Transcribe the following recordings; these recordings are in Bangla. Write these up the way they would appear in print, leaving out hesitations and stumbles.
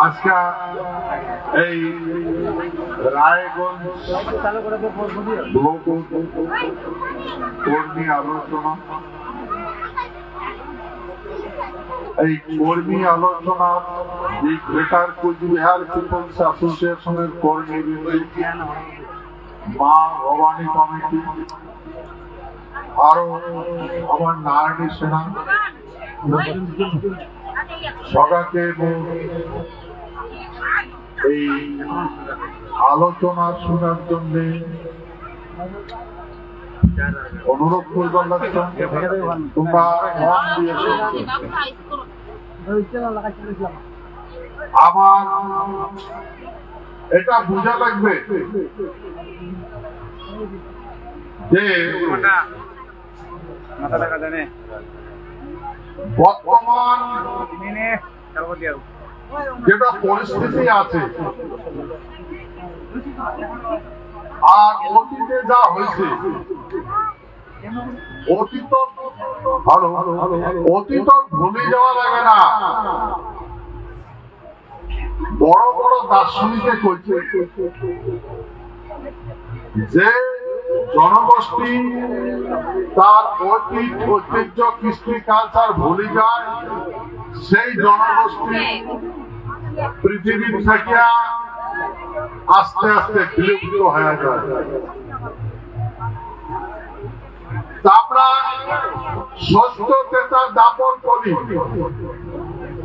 আজকে এই রায়গঞ্জ ব্লক কর্মী আলোচনা, এই কর্মী আলোচনা এই গ্রেটার কোচবিহার পিপলস অ্যাসোসিয়েশনের কর্মী মা ভবানী কমিটি, আরো আমার নারায়ণী সেনা সবাইকে এই আলোচনা শোনার জন্য অনুরোধ করবার লাগছে। তোমরা মন দিয়েছ, আমার এটা বোঝা লাগবে যে বর্তমান যেটা পরিস্থিতি আছে আর অতীতে যা হয়েছে, অতীত ভুলে যাওয়া লাগে না। বড় বড় দার্শনিকে কইছে যে জনগোষ্ঠী তার অতীত ঐতিহ্য কৃষ্টি কালচার ভুলে যায়, সেই জনগোষ্ঠী পৃথিবীর থেকে আস্তে আস্তে বিলুপ্ত হয়ে যায়। আমরা সত্য তেতা দাপন করি,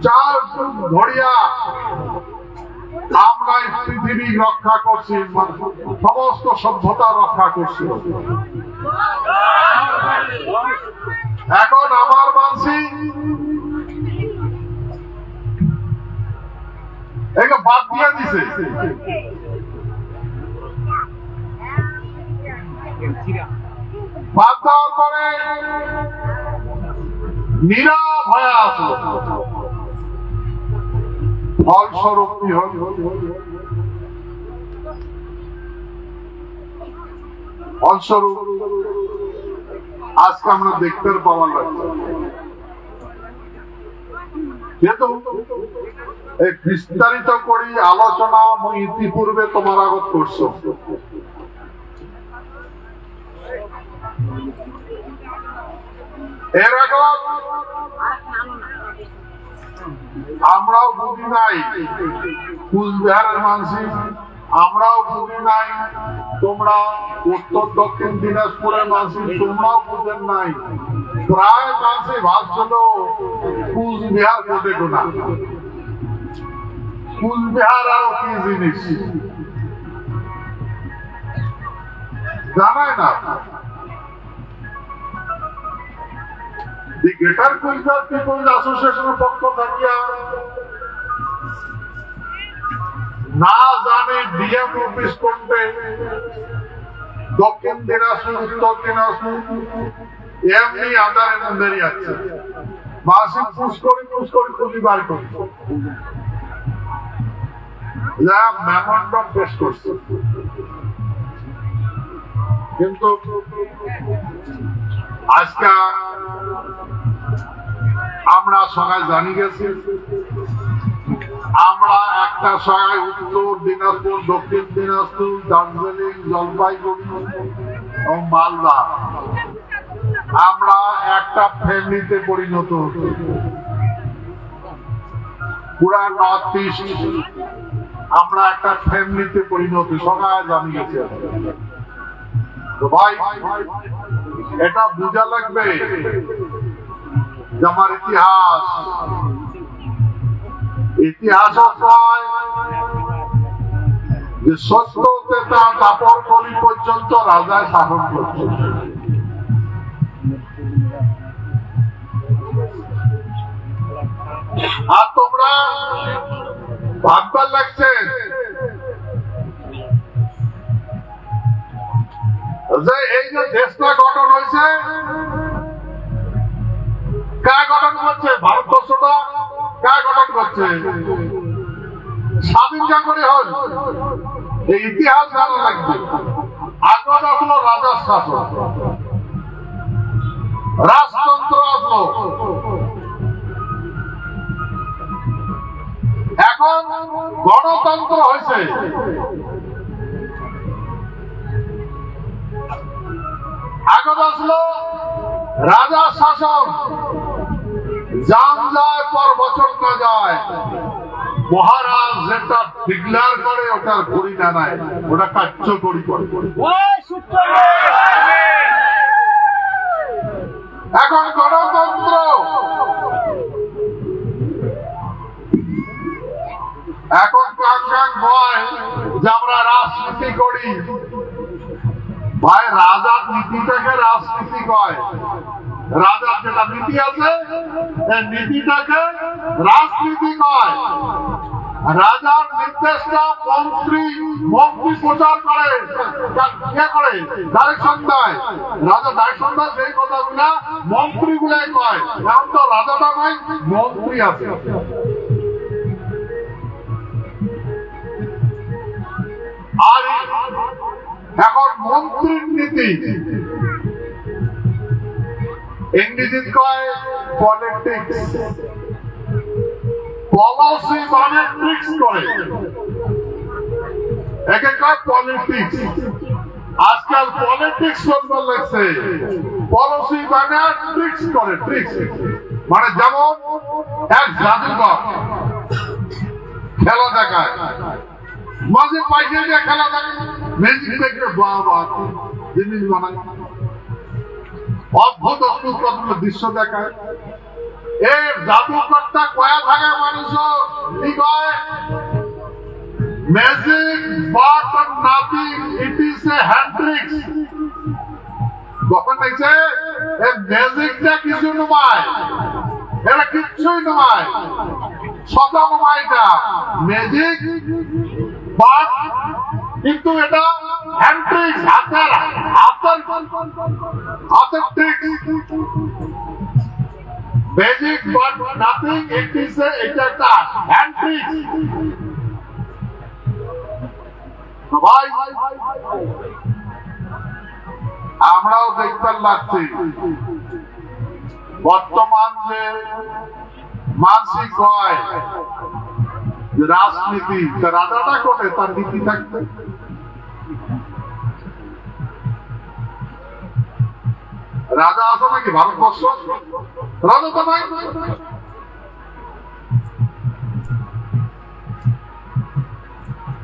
4 যুগ ধরিয়া আমরা পৃথিবী রক্ষা করছি, সমস্ত সভ্যতা রক্ষা করছি। এখন আমার মানসি একে বাদ দিয়ে দিছে। বাদ দেওয়ার পরে নীরব হয়ে আসলো। ফলস্বরূপ কি হল? ফলস্বরূপ আজকে আমরা দেখতে পাওয়া লাগছে। যেহেতু এই বিস্তারিত করি আলোচনা আমি ইতিপূর্বে তোমার আগত করছো, এর আগত আমরাও বুঝি নাই, কুচবিহারের মানুষ আমরাও বুঝি নাই, তোমরা উত্তর দক্ষিণ দিনাজপুরের মানুষ তোমরাও বুঝেন নাই। প্রায় মানুষে ভাবছিল কুচবিহার ঘটে না, কুচবিহার আরো কি জিনিস জানায় না। The Greater Cochbihar People's Association পক্ষ থাকিয়া না জানে ডিএম অফিস করতে দক্ষিণ দিনাজপুর উত্তর দিনাজপুর এমনি আধারের মধ্যেই আছে, মাসিক পুষ করি খুঁজি বার করি মেমোরান্ডাম পেশ করছে। কিন্তু আজকে আমরা সবাই জানি গেছি, আমরা একটা সময় উত্তর দিনাজপুর দক্ষিণ দিনাজপুর দার্জিলিং জলপাইগুড়ি এবং মালদা আমরা একটা ফ্যামিলিতে পরিণত হতো। পুরা নর্থ ইস্ট আমরা একটা ফ্যামিলিতে পরিণত, সবাই জানি গেছে। তো ভাই এটা বোঝা লাগবে যে আমার ইতিহাস যে সত্য তেতা দাপর কলি পর্যন্ত রাজায় শাসন করছে। আর তোমরা ভাববার লাগছে যে এই যে দেশটা গঠন হয়েছে, কা গঠন করছে? ভারতবর্ষটা কা গঠন করছে? স্বাধীন করে হল। এই ইতিহাস জানা লাগবে। আগত আসলো রাজার শাসন, রাজতন্ত্র আসলো। এখন গণতন্ত্র হয়েছে, আগত আসলো রাজা শাসন, জান যায় পর বছর না যায়, মহারাজ যেটা ডিক্লেয়ার করে ওটার ঘড়ি না নাই, ওটা কার্যকরী করে। এখন গণতন্ত্র, এখন কাঙ্ক্ষাং হয় যে আমরা রাজনীতি করি। ভাই, রাজার নীতিটাকে রাজনীতি কয়। রাজার যেটা নীতি আছে এই নীতিটাকে রাজনীতি কয়। রাজার নির্দেশটা মন্ত্রী প্রচার করে, ডাইরেকশন দেয়। রাজা ডাইরেকশন দেয়, সেই কথাগুলা মন্ত্রী গুলাই কয়। এখন তো রাজাটা নাই, মন্ত্রী আছে। আর এখন মন্ত্রীর নীতি ইংরেজিত কয় পলিটিক্স। পলিসি মানে ট্রিক্স করে, একে কয় পলিটিক্স। আজকাল পলিটিক্স চলবার লাগছে, পলিসি মানে ট্রিক্স করে। ট্রিক্স মানে যেমন এক জাদুকর খেলা দেখায়, মাঝে পয়সা দিয়ে খেলা দেখায়, ম্যাজিক দেখে বাবা জিনিস বানায়, অদ্ভুত অদ্ভুত কতগুলো দৃশ্য দেখায়। এই জাদুকরটা কয়া থাকে মানুষ কি কয়, magic but nothing, it is a hand tricks. তখন দেখছে এই ম্যাজিকটা কিছু নয়, এটা কিচ্ছুই নয়, সজা নয়, এটা ম্যাজিক বাট, কিন্তু এটা হ্যান্ড ট্রিক্স, হাতের tricks. Magic but nothing, it is এটা একটা হ্যান্ড ট্রিক্স। ভাই, আমরাও দেখতে লাগছি বর্তমান যে মানসিক হয় রাজনীতি, রাজাটা কোটে তার নীতি থাকবে। রাজা আছে নাকি ভারতবর্ষ? রাজা তো নাই।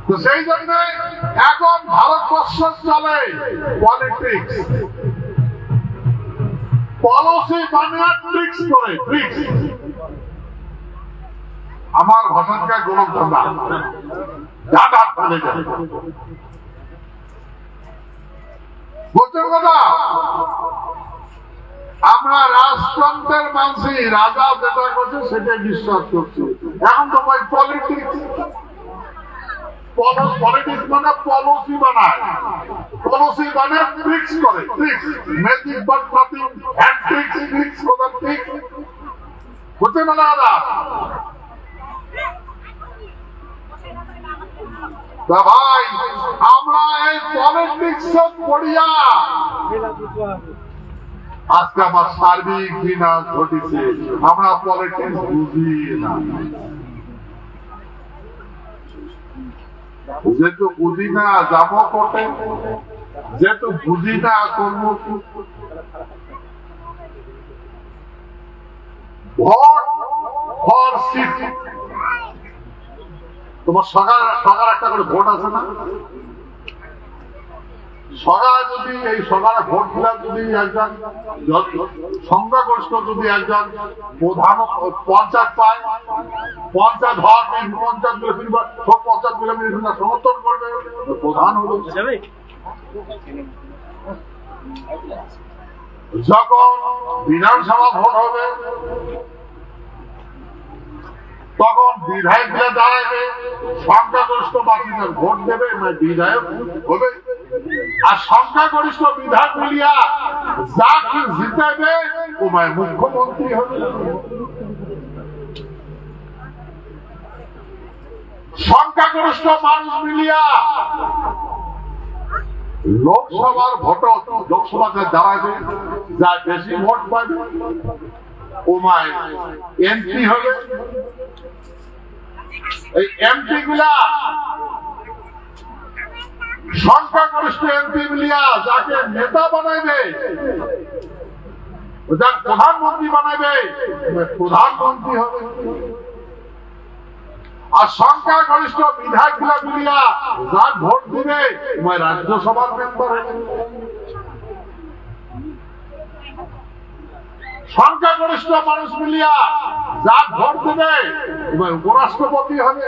তো সেই জন্য এখন ভারতবর্ষ চলে পলিটিক্স, পলিসি বানিয়ে ট্রিক্স করে। ট্রিক্স আমার ভাষণকে গোলক ধান্দা ডাটা ফেলে যায়, বুঝছেন কথা? আমরা রাজতন্ত্রের মানসি, রাজা যেটা করছে সেটাই বিশ্বাস করছি। এখন তো ভাই পলিটিক্স, পলিটিক্স মানে পলিসি বানায়, পলিসি বানায় ট্রিক্স করে। Tricks, magic but nothing, hand tricks, tricks কথা ঠিক, বুঝছেন না দাদা? ভাই, আমরা এই পলিটিক্স পড়িয়া আজকে আমার সার্বিক বিনাশ ঘটেছে। আমরা পলিটিক্স বুঝি না, যেহেতু বুঝি না যাব কোটে, যেহেতু বুঝি না করব ভোট ফর সিট। তোমার সরকার একটা করে ভোট আছে না? সরকার যদি এই সরকারে ভোট দিলে যদি একজন সংখ্যাগরিষ্ঠ যদি একজন প্রধান পঞ্চায়েত পায়, পঞ্চায়েত হওয়ার পঞ্চায়েত পঞ্চায়েত মিলে সমর্থন করবে, প্রধান হল। যখন বিধানসভা ভোট হবে তখন বিধায়ক গুলো দাঁড়াবে, সংখ্যাগরিষ্ঠ বাসীদের ভোট দেবে, বিধায়ক হবে। আর সংখ্যাগরিষ্ঠ বিধায়ক মিলিয়া যাকে জিতাবে ওমায় মুখ্যমন্ত্রী হবে। সংখ্যাগরিষ্ঠ মানুষ মিলিয়া লোকসভার ভোট, লোকসভাতে দাঁড়াবে, যা বেশি ভোট পাবে ওমায় এমপি হবে। এই এমপি গুলা সংখ্যাগরিষ্ঠ এমপি মিলিয়া যাকে নেতা বানাইবে, যাকে প্রধানমন্ত্রী বানাইবে, প্রধানমন্ত্রী হবে। আর সংখ্যাগরিষ্ঠ বিধায়ক গুলা মিলিয়া যার ভোট দিবে রাজ্যসভার মেম্বার হবে। সংখ্যাগরিষ্ঠ মানুষ মিলিয়া যার ভোট দিবে উপরাষ্ট্রপতি হবে।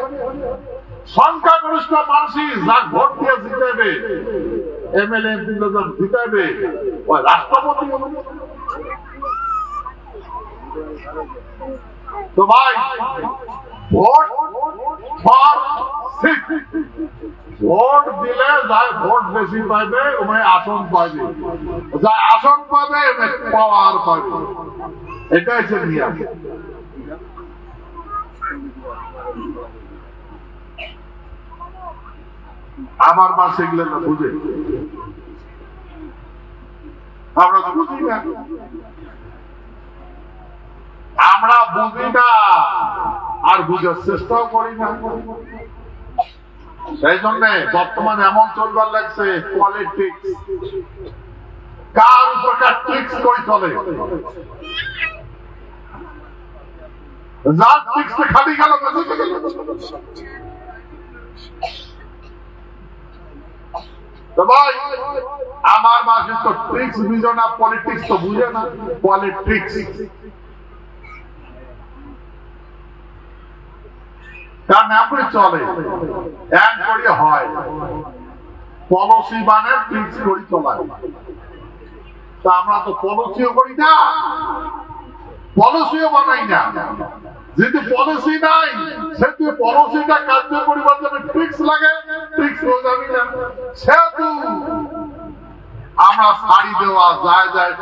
সংখ্যাগরিষ্ঠ মানুষই যার ভোট দিয়ে জিতাবে, এমএলএ জিতাবে, ওই রাষ্ট্রপতি হবে। তো ভাই ভোট ফর সিট, ভোট দিলে যাই ভোট বেশি পাইবে ওই আসন পাইবে, যাই আসন পাবে পাওয়ার পাইবে, এটাই হচ্ছে নিয়ম। আমার মা সেগুলো না বুঝে, আমরা তো বুঝি না, আমরা বুঝি না আর বুঝার চেষ্টাও করি না। সেই জন্য বর্তমানে এমন চলবার লাগছে পলিটিক্স, কার উপর ট্রিক্স করে চলে, যার ট্রিক্সে খালি গেল। ভাই আমার মাসে তো ট্রিক্স বুঝো না, পলিটিক্স তো বুঝে না, পলিটিক্স তার নামে চলে, এক করে হয় পলিসি মানে ট্রিক্স করে চলায়। তা আমরা তো পলিসিও করি না, পলিসিও বানাই না। যেহেতু পলিসি নাই সেহেতু পলিসিটা কার্যকরী করার জন্য ট্রিক্স লাগে, ট্রিক্স হয়ে যাবে না। সেহেতু আমরা ছাড়ি দেওয়া যায় যায়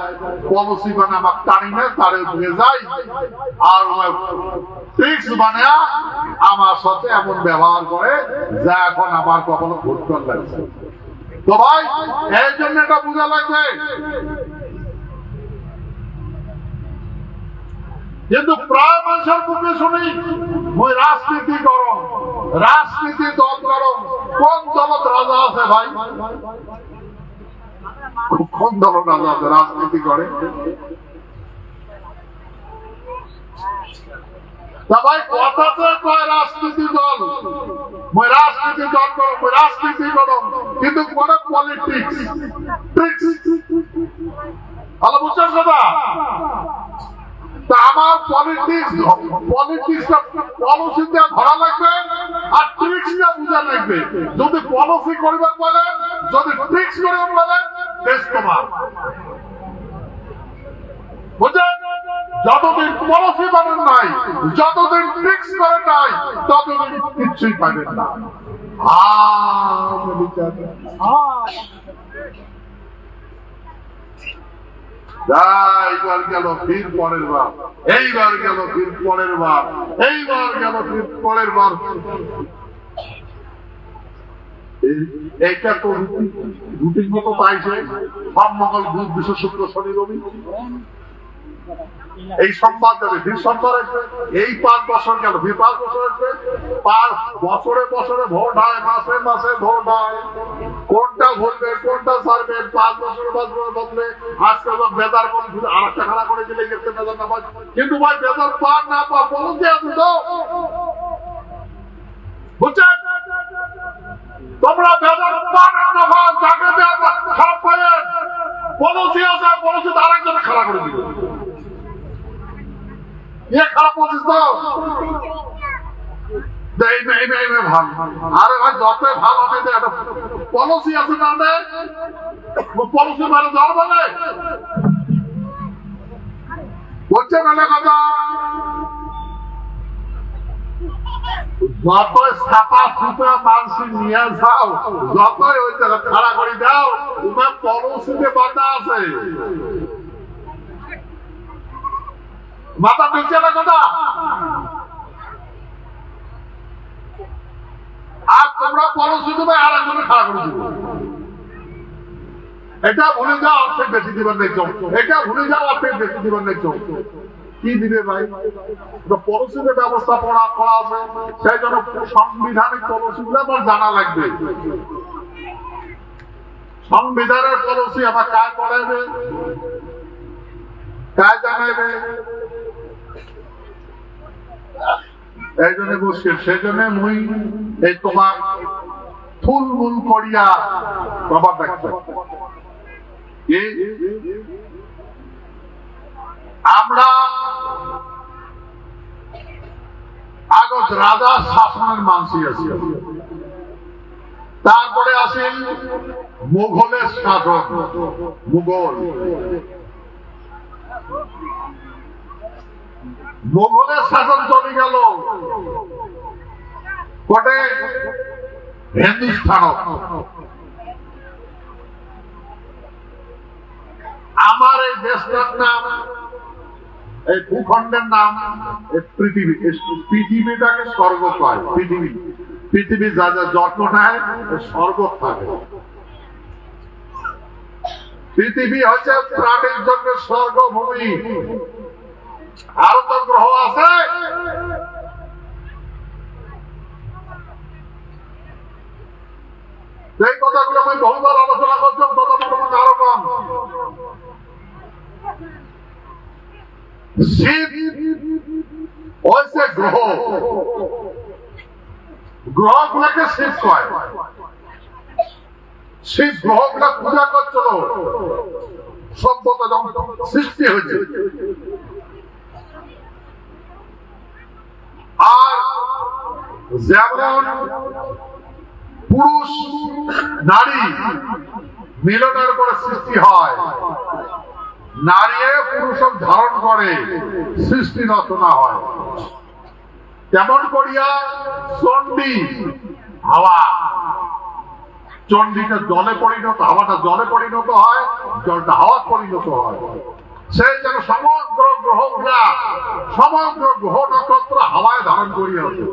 পলিসি মানে আমার টানি না, তারে দিয়ে যাই আর ট্রিক্স বানা আমার সাথে এমন ব্যবহার করে যা এখন আমার কখনো ঘুরতে লাগছে। তো ভাই এই জন্য এটা বোঝা লাগবে। কিন্তু প্রায় মানুষের মুখে শুনি ওই রাজনীতি করো, রাজনীতি দল করো। কোন দলত রাজা আছে ভাই? কোন দল রাজা আছে রাজনীতি করে? তা ভাই কথাতে কয় রাজনীতি দল, ওই রাজনীতি দল করো, ওই রাজনীতি করো, কিন্তু করে পলিটিক্স, ভালো বুঝছেন কথা? তা আমার পলিটিক্স পলিটিক্সটা পলিসিটা ধরা লাগবে আর ট্রিক্সটা বুঝা লাগবে। যদি পলিসি করবার বলেন, যদি ট্রিক্স করবার বলেন, দেশ তোমার। বুঝলেন? যতদিন পলিসি বানান নাই, যতদিন ট্রিক্স করেন নাই, ততদিন কিচ্ছুই পাবেন না। এইবার গেল ফির পরের বার, এইবার গেল ফির পরের বার, এইবার গেল ফির পরের বার। এইটা তো রুটিন মতো পাইছে সব মঙ্গল বুধ বৃহস্পতি শুক্র শনি রবি। এই সোমবার যাবে, ফির সোমবার আসবে, এই 5 বছর গেল, ফির 5 বছর আসবে। 5 বছরে বছরে ভোট হয়, মাসে মাসে ভোট হয়। কোনটা ভুলবে কোনটা ছাড়বে 5 বছর বদলে। আজকে বেদার করে শুধু আর একটা খাড়া করে দিলে গেছে বেদার না পায়, কিন্তু ভাই বেদার পার না পা পলিসি আছে তো, বুঝছেন? তোমরা বেদার পার না পা যাকে খারাপ করেন, পলিসি আছে, পলিসি আরেকজনে খাড়া করে দিবে। খারাপ পলিসি তো ভালো। আরে ভাই যতই ভালো হবে একটা পলিসি আছে না, পলিসি মানে জ্বর বলে বলছে না কথা। যতই ছাপা সুপা মানসি নিয়ে যাও, যতই ওই জায়গা খাড়া করে দাও, তোমার পলিসিতে বাধা আছে। মাথা ঢুকছে না কথা? আর তোমরা পলিসি দেবে আর একজনে খাড়া করে দিবে। এটা ভুলে যাও অর্থের বেশি দিবার নেই, এটা ভুলে যাও অর্থের বেশি দিবার নেই। কি দিবে ভাই? পলিসিতে ব্যবস্থাপনা করা আছে, সেই জন্য সাংবিধানিক পলিসিগুলো আমার জানা লাগবে। সংবিধানের পলিসি আমার কাজ করাবে, কাজ জানাবে। এই জন্য মুশকিল। সেই জন্য মুই এই তোমার ফুলমুল করিয়া বাবা দেখতে আমরা আগত রাজা শাসনের মানসি আছি, তারপরে আসেন মুঘলের শাসন। মুঘলের শাসন চলে গেল কোটে হিন্দুস্থান। আমার এই দেশটার নাম, এই ভূখণ্ডের নাম পৃথিবী। পৃথিবীটাকে স্বর্গ পায়। পৃথিবী যা যা যত্ন নেয় স্বর্গ থাকে। পৃথিবী হচ্ছে প্রাণীর জন্য স্বর্গভূমি। আরো তো গ্রহ আছে, এই কথাগুলো আমি বহুবার আলোচনা করছিলাম, তথাপি আরো কম। শিব হচ্ছে গ্রহ, গ্রহগুলোকে শিব কয়। শিব গ্রহগুলা পূজা করছিল সভ্যতা যখন সৃষ্টি হয়েছে। আর যেমন পুরুষ নারী মিলনের পরে সৃষ্টি হয়, নারী পুরুষ ধারণ করে সৃষ্টি রচনা হয়, তেমন করিয়া চণ্ডী হাওয়া, চণ্ডীকে জলে পরিণত, হাওয়াটা জলে পরিণত হয়, জলটা হাওয়া পরিণত হয়। সেই যেন সমগ্র গ্রহগুলা, সমগ্র গ্রহ নক্ষত্র হাওয়ায় ধারণ করিয়াছে।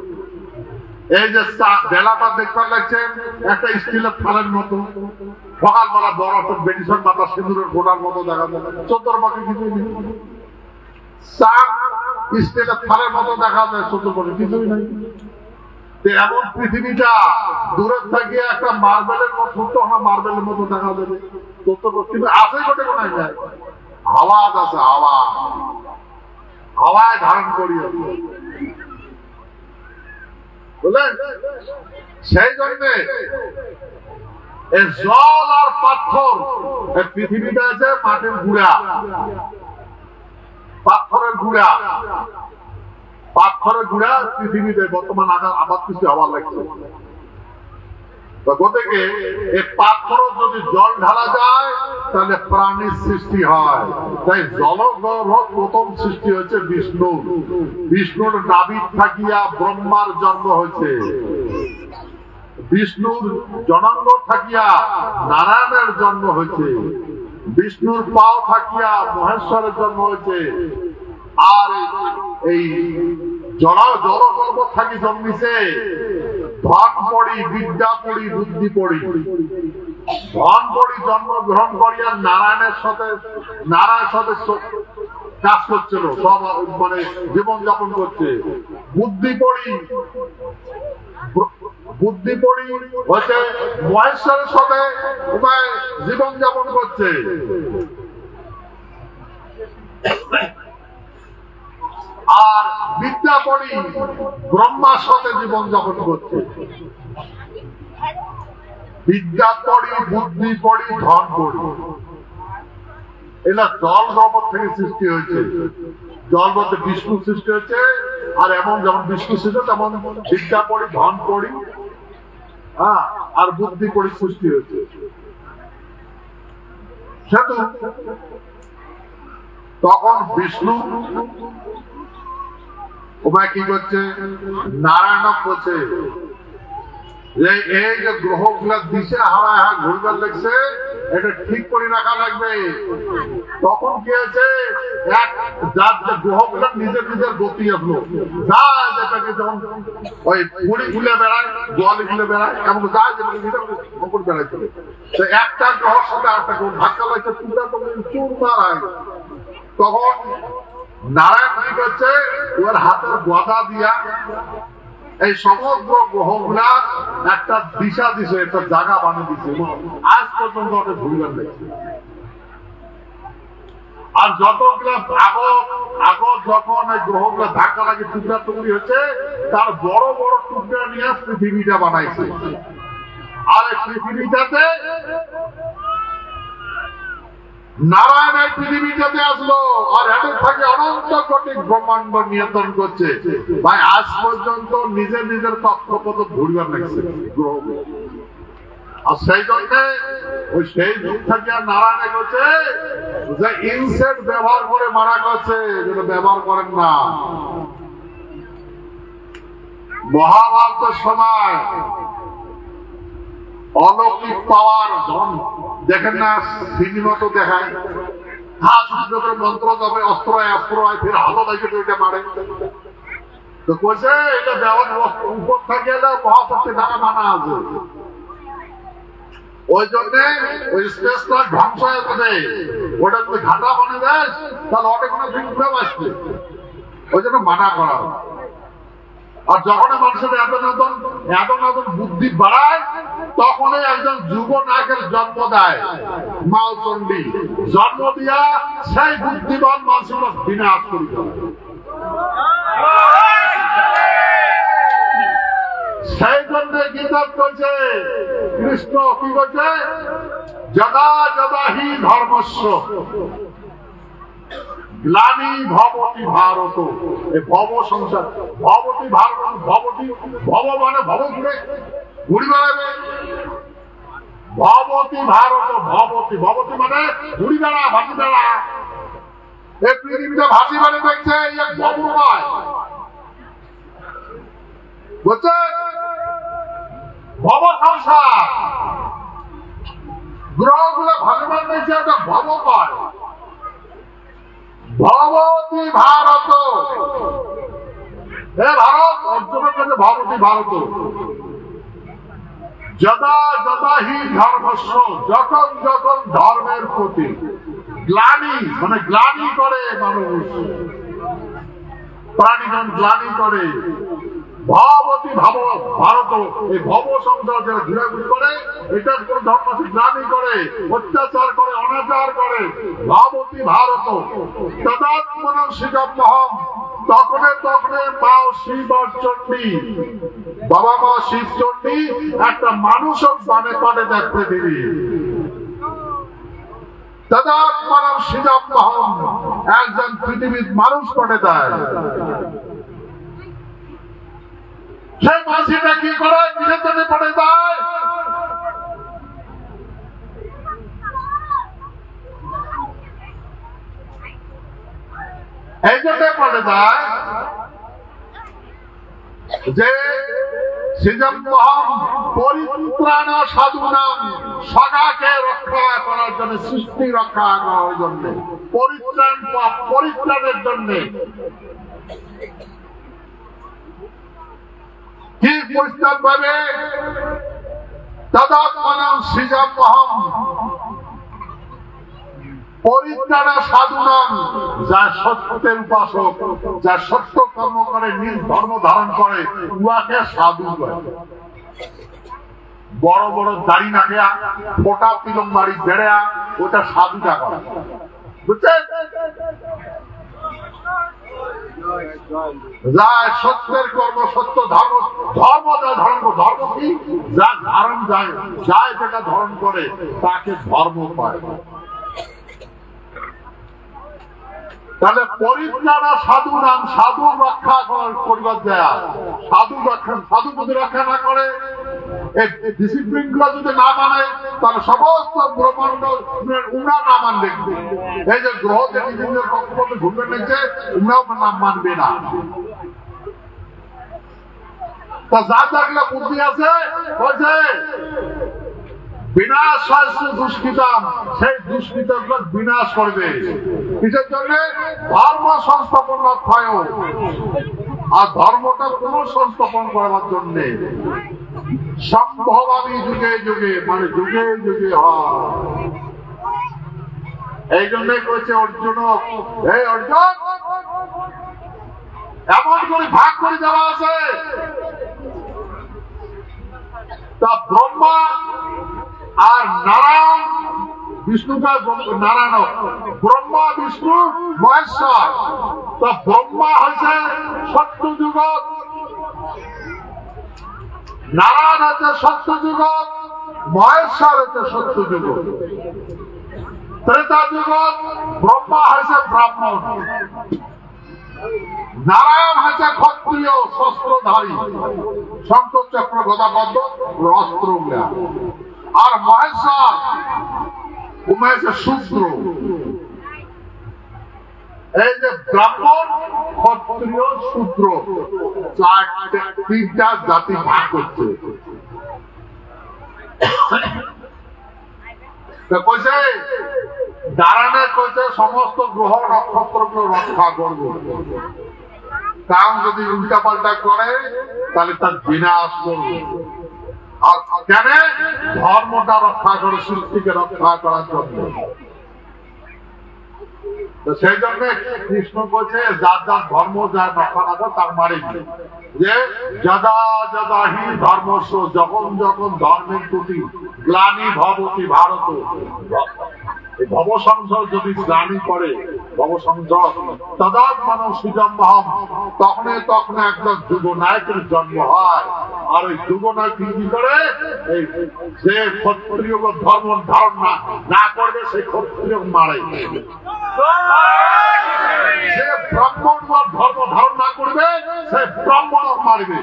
এই যে বেলাটা দেখতে লাগছেন একটা স্টিলের থালের মতো, সকালবেলা বড় বেডিসন মাথা সিঁদুরের ফোটার মতো দেখা যায়, চতুর্পাখি কিছুই নেই। চাঁদ স্টিলের থালের মতো দেখা যায়, চতুর্পাখি কিছুই নেই। এমন পৃথিবীটা দূরের থেকে একটা মার্বেলের মতো, ছোট্ট মার্বেলের মতো দেখা যাবে, চতুর্পাখি আছে কোটে কোনায় যায়। হাওয়া আছে, হাওয়া, হাওয়ায় ধারণ করিয়াছে, বুঝলেন? সেই জন্যে জল আর পাথর, পৃথিবীটা আছে মাটির গুঁড়া, পাথরের গুঁড়া, পাথরের গুঁড়া পৃথিবীতে বর্তমান আবার কিছু হওয়ার লাগছে। গতিকে এই পাথর যদি জল ঢালা যায় তাহলে প্রাণীর সৃষ্টি হয়। তাই জলগর্ভ প্রথম সৃষ্টি হয়েছে বিষ্ণু। বিষ্ণুর নাভির থাকিয়া ব্রহ্মার জন্ম হয়েছে, বিষ্ণুর জনাঙ্গ থাকিয়া নারায়ণের জন্ম হয়েছে, বিষ্ণুর পাও থাকিয়া মহেশ্বরের জন্ম হয়েছে। আর এই জলগর্ভ থাকি জন্মিছে ধন পড়ি, বিদ্যা পড়ি, বুদ্ধি পড়ি। ধন পড়ি জন্মগ্রহণ করিয়া নারায়ণের সাথে কাজ করছিল, সব মানে জীবন যাপন করছে। বুদ্ধি পড়ি হচ্ছে মহেশ্বরের সাথে জীবন যাপন করছে। আর বিদ্যা পড়ি ব্রহ্মার সাথে জীবন যাপন করছে। বিদ্যা পড়ি, বুদ্ধি পড়ি, ধন পড়ি, এরা জল জগৎ থেকে সৃষ্টি হয়েছে। জল বলতে বিষ্ণু সৃষ্টি হয়েছে। আর এমন যেমন বিষ্ণু সৃষ্টি তেমন বিদ্যা পড়ি, ধন পড়ি, আর বুদ্ধি পড়ি সৃষ্টি হয়েছে। সেতু তখন বিষ্ণু ওখানে কি করছে, নারায়ণ করছে যে এই যে গ্রহ গুলা দিশে হাওয়ায় ঘুরবার লাগছে, এটা ঠিক করে রাখা লাগবে। তখন কি হয়েছে, যার যে গ্রহ গুলা নিজের নিজের গতি আসলো, যা যেটাকে যেমন ওই মুড়ি খুলে বেড়ায়, গোয়ালি খুলে বেড়ায়, এমন যা যেটাকে নিজের বেড়াইছিল। তো একটা গ্রহের সাথে একটা গ্রহ ধাক্কা লাগছে, পুরা তখন চুর মারায়। তখন নারায়ণ কি করছে, ওর হাতের গদা দিয়া এই সমগ্র গ্রহগুলা একটা দিশা দিছে, একটা জায়গা বানিয়ে দিছে, আজ পর্যন্ত ওটা ভুলবেন দেখছে। আর যতগুলা আগত যখন এই গ্রহগুলা ধাক্কা লাগে টুকরা টুকরি হচ্ছে, তার বড় বড় টুকরা নিয়ে পৃথিবীটা বানাইছে। আর এই পৃথিবীটাতে নারায়ণ এই পৃথিবীটাতে আসলো, আর এদের থেকে অনন্ত কোটি ব্রহ্মাণ্ড নিয়ন্ত্রণ করছে। ভাই আজ পর্যন্ত নিজের নিজের কক্ষপথ ঘুরবার লাগছে গ্রহ। আর সেই জন্য ওই সেই যুগ থেকে নারায়ণে করছে যে ইনসেট ব্যবহার করে মারা গেছে, যেটা ব্যবহার করেন না। মহাভারতের সময় অলৌকিক পাওয়ার দেখেন না, সিনেমা তো দেখায়, হাত মন্ত্র যাবে, অস্ত্র অস্ত্র হয়, ফের হাত দেখে এটা মারে। তো কইছে এটা ব্যবহার উপর থেকে মহাশক্তি টাকা মানা আছে। ওই জন্য ওই স্পেসটা ধ্বংস হয়ে যাবে, ওটা যদি ঘাটা বানিয়ে দেয় তাহলে অনেক দিন ঘুরে আসবে, ওই জন্য মানা করা। আর যখন মানুষের এত নতুন বুদ্ধি বাড়ায়, তখনই একজন যুব নায়কের জন্ম দেয় মালচণ্ডী। জন্ম দিয়া সেই বুদ্ধিমান মানুষের বিনাশ করি। সেই জন্য গীতা করছে, কৃষ্ণ কি করছে, যদা যদা হি ধর্মস্য গ্লানি ভবতি ভারত। এই ভব সংসার, ভবতি ভারত, ভবতি ভব মানে ভব ঘুরে ঘুরি বেড়াবে। ভবতি ভারত, ভবতি ভবতি মানে ঘুরি বেড়া, ভাসি বেড়া। এই পৃথিবীটা ভাসি বেড়ে দেখছে, এক ভব নয়, বুঝছে? ভব সংসার, গ্রহগুলো ভগবান দেখছে, একটা ভব পায়। ভবতি ভারত, হে ভারত, অর্জুনের কাছে ভবতি ভারত। যদা যদা হি ধর্মস্য, যখন যখন ধর্মের প্রতি গ্লানি, মানে গ্লানি করে মানুষ, প্রাণীগণ গ্লানি করে, ভবতি ভাব ভারত, এই ভব সংসার যারা ঘুরাঘুরি করে, এটার কোন ধর্ম গ্লানি করে, অত্যাচার করে, অনাচার করে, ভবতি ভারত। তদাত্মন শিবমহম, তখনে তখনে মা শিব আর চণ্ডী, বাবা মা শিব চণ্ডী একটা মানুষও পানে পানে দেখতে দিবি। তদাত্মন শিবমহম, একজন পৃথিবীর মানুষ করে দেয়। সেই মাসিটা কি করে, কিসের জন্য পড়ে যায়? এই জন্য পড়ে যায় যে পরিত্রাণ সাধুনাম, সগাকে রক্ষা করার জন্য, সৃষ্টি রক্ষা করার জন্য, পরিত্রাণের জন্য। কি পরিত্রাণ পাবে? তদাত্মনং সৃজমহম, পরিত্রাণ সাধুনাম, যা সত্যের উপাসক, যা সত্য কর্ম করে, নিজ ধর্ম ধারণ করে, উহাকে সাধু করে। বড় বড় দাড়ি নাকেয়া, ফোটা তিলক বাড়ি বেড়া, ওটা সাধুটা করে, বুঝছেন? যা সত্যের কর্ম, সত্য ধর্ম, ধর্ম যা ধারণ করে, ধর্ম কি যা ধারণ যায়, যায় যেটা ধারণ করে তাকে ধর্ম পায়। তাহলে পরিত্রাণ সাধু নাম, সাধু রক্ষা করিবার দেয়া, সাধু রক্ষা, সাধু যদি রক্ষা না করে, এই ডিসিপ্লিন গুলো যদি না মানে, তাহলে সমস্ত ব্রহ্মাণ্ড উমরা না মানবে। এই যে গ্রহ যে বিভিন্ন কক্ষপথে ঘুরবে নিচ্ছে, উমরাও নাম মানবে না। তা যা যাগুলো বুদ্ধি আছে, বলছে বিনাশ শাস্ত্র দুষ্কৃতাম, সেই দুষ্কৃতগুলো বিনাশ করবে। কিসের জন্য? ধর্ম সংস্থাপন হয়। আর ধর্মটা কোন সংস্থাপন করার জন্য সম্ভব আমি যুগে যুগে, মানে যুগে যুগে হয়। এই জন্যই কইছে অর্জুন, এই অর্জুন এমন করে ভাগ করে দেওয়া আছে, তা ব্রহ্মা আর নারায়ণ, বিষ্ণুটা নারায়ণ, ব্রহ্মা বিষ্ণু মহেশ্বর। তা ব্রহ্মা হয়েছে সত্য জগৎ, নারায়ণ হচ্ছে সত্য জগৎ, মহেশ্বর হচ্ছে সত্য জগৎ। ত্রেতা জগৎ ব্রহ্মা হয়েছে ব্রাহ্মণ, নারায়ণ হয়েছে ক্ষত্রিয় শস্ত্রধারী, শঙ্খ চক্র গদাপদ্ম অস্ত্র, আর মহেশ্বর হয়েছে শূদ্র। এই যে ব্রাহ্মণ ক্ষত্রিয় শূদ্র তিনটা জাতি ভাগ করছে। কইছে দাঁড়ানে কইছে সমস্ত গ্রহ নক্ষত্রকে রক্ষা করবে, কারণ যদি উল্টা পাল্টা করে তাহলে তার বিনাশ করবে। আর কেন? ধর্মটা রক্ষা করে, সৃষ্টিকে রক্ষা করার জন্য। সেই জন্য কৃষ্ণ বলছে যার যার ধর্ম যা রক্ষা রাখো তার মারি, যে যদা যদা হি ধর্মস্ব, যখন যখন ধর্মের প্রতি গ্লানি ভবতি ভারত, ভবসংসার যদি গ্লানি করে, ভবসংসার তদাত্মানং সুজন্মহম, তখনই তখন একজন যুগনায়কের জন্ম হয়। আর ওই যুগনায়ক কি করে? এই যে ক্ষত্রিয় ধর্ম ধারণ না করবে সেই ক্ষত্রিয় মারে, যে ব্রাহ্মণ ধর্ম ধারণ না করবে সে ব্রাহ্মণ মারবে,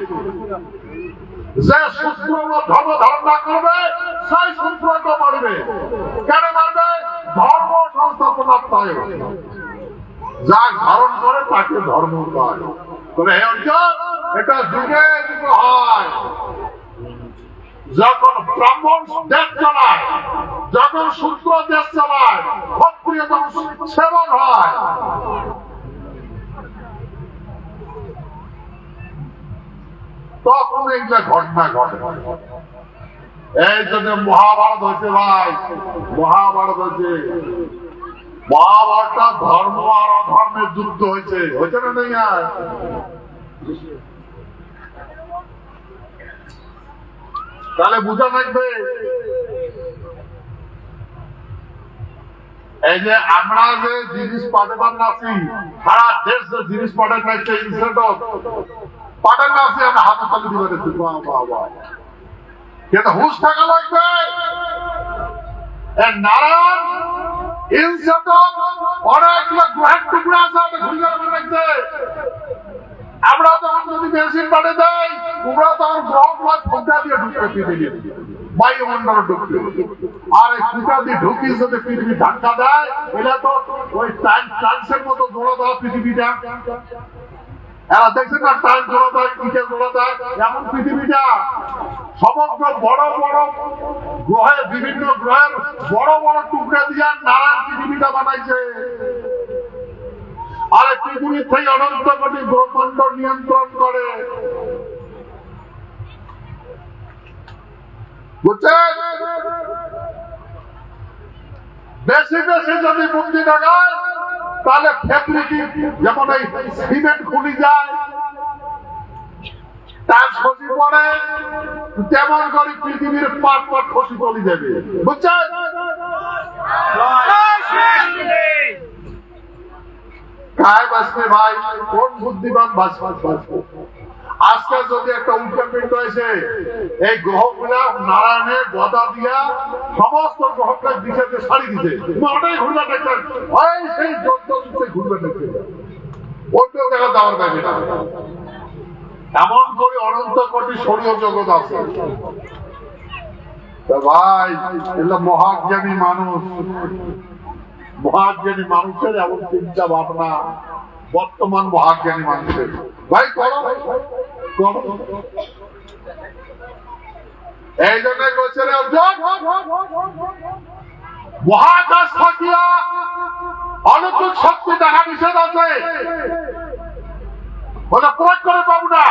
যে শূদ্র ধর্ম ধারণ না করবে সেই শূদ্রকে মারবে। কেন মারবে? ধর্ম সংস্থাপনাত্মায়, যা ধারণ করে তাকে ধর্ম পায়। তবে হে অর্জুন, এটা যুগে যুগে হয়। যখন ব্রাহ্মণ দেশ চালায়, যখন শূদ্র দেশ চালায়, ক্ষত্রিয় যখন সেবন হয়, তখন এইগুলা ঘটনা ঘটে। এই জন্য মহাভারত হয়েছে ভাই, মহাভারত হয়েছে। মহাভারতটা ধর্ম আর অধর্মের যুদ্ধ হয়েছে, হয়েছে না নেই? আর তাহলে বুঝা থাকবে এই যে আমরা যে জিনিস পাঠাবার নাচি, সারা দেশ যে জিনিস পাঠার নাচছে, পাঠার নাচে আমরা হাতে তালি দিবে, কিন্তু হুশ থাকা লাগবে। নারায়ণ অনেকগুলো গ্রহের টুকরা আছে, ঘুরে বানাইছে। আমরা তখন যদি মেশিন পাঠিয়ে দেয়, তোমরা তখন গ্রহ ফুটা দিয়ে ঢুকবে পৃথিবী, বায়ুমন্ডলে ঢুকবে। আর এই ফুটা দিয়ে ঢুকি যদি পৃথিবী ধাক্কা দেয়, এটা তো ওই টাইলসের মতো জোড়া দেওয়া পৃথিবীটা। এরা দেখছেন না, টাইল জোড়া দেয়, ইটে জোড়া দেয়, এমন পৃথিবীটা। সমগ্র বড় বড় গ্রহের, বিভিন্ন গ্রহের বড় বড় টুকরা দিয়ে নারায়ণ পৃথিবীটা বানাইছে। আর পৃথিবীর থেকে অনন্ত কোটি ব্রহ্মাণ্ড নিয়ন্ত্রণ করে, বুঝছেন? বেশি বেশি যদি বুদ্ধি লাগায় তাহলে ফ্যাব্রিক, যেমন এই সিমেন্ট খুলি যায়, তার খসি পড়ে, তেমন করে পৃথিবীর পাট পাট খসি চলে যাবে, বুঝছেন? কায় বাঁচবে ভাই? কোন বুদ্ধিমান বাঁচবে? আজকে যদি একটা উল্কাপিণ্ড এসে এই গ্রহগুলা নারায়ণের গদা দিয়া সমস্ত গ্রহকে দিশাতে ছাড়ি দিতে, ওটাই ঘুরবে দেখবেন, ওই সেই যন্ত্র ঘুরবে দেখবেন, অন্য জায়গা যাওয়ার ব্যাপারে না। এমন করে অনন্ত কোটি শরীয় জগৎ আছে ভাই। এগুলো মহাজ্ঞানী মানুষ, মহাজ্ঞানী মানুষের এমন চিন্তা ভাবনা বর্তমান মহাজ্ঞানী মানুষের। ভাই করো, এই জন্য বলছে মহাকাশ থাকিয়া অলৌকিক শক্তি দেখা নিষেধ আছে, ওটা প্রয়োগ করে পাবো না।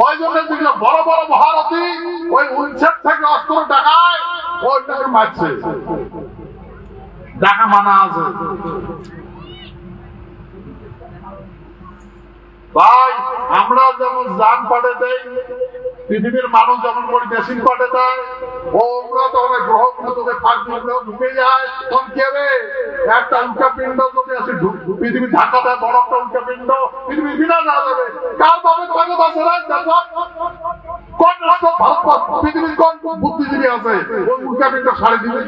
ওই জন্য যেগুলো বড় বড় মহারথী ওই উচ্ছেদ থেকে অস্ত্র দেখায়, ওইটাকে মারছে। দেখা মানা আছে। ভাই আমরা যেমন যান পাঠে দেই, পৃথিবীর মানুষ যেমন করে মেশিন পাঠে দেয়, ওরা তো অনেক গ্রহগুলো তোকে ফাঁকগুলো ঢুকে যায়। তখন কে রে একটা উল্কাপিণ্ড যদি আসে পৃথিবী ঢাকা দেয়, বড় একটা উল্কাপিণ্ড পৃথিবী বিনা না যাবে। কার ভাবে কাগজ আছে রে? কোন রাষ্ট্র ভারত পৃথিবীর কোন বুদ্ধিজীবী আছে ওই উল্কাপিণ্ড সাড়ে দিবে?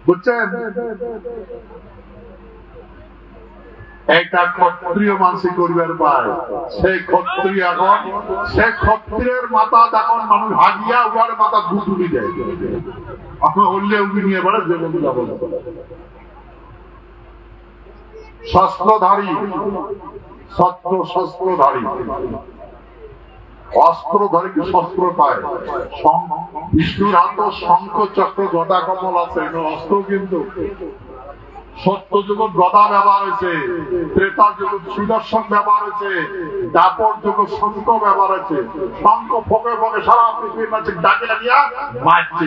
বুঝছেন? একটা ক্ষত্রিয় মানসিক করিবার পায়, সেই ক্ষত্রিয় এখন সে ক্ষত্রিয়ের মাথা এখন মানুষ হাগিয়া উহার মাথা দুটুলি দেয়। আপনার হল্লে উগি নিয়ে বেড়ে যে বন্ধুরা বলে শস্ত্রধারী, শস্ত্রধারী, অস্ত্রধারীকে শস্ত্র পায়। বিষ্ণুর হাত শঙ্খ চক্র গদা কমল আছে, অস্ত্র কিন্তু সত্য যুগত গদা ব্যবহার হয়েছে, ত্রেতা যুগত সুদর্শন ব্যবহার হয়েছে, দাপর যুগত শঙ্খ ব্যবহার হয়েছে। শঙ্খ ফোকে ফোকে সারা পৃথিবীর মাঝে ডাকে লাগিয়া মারছে।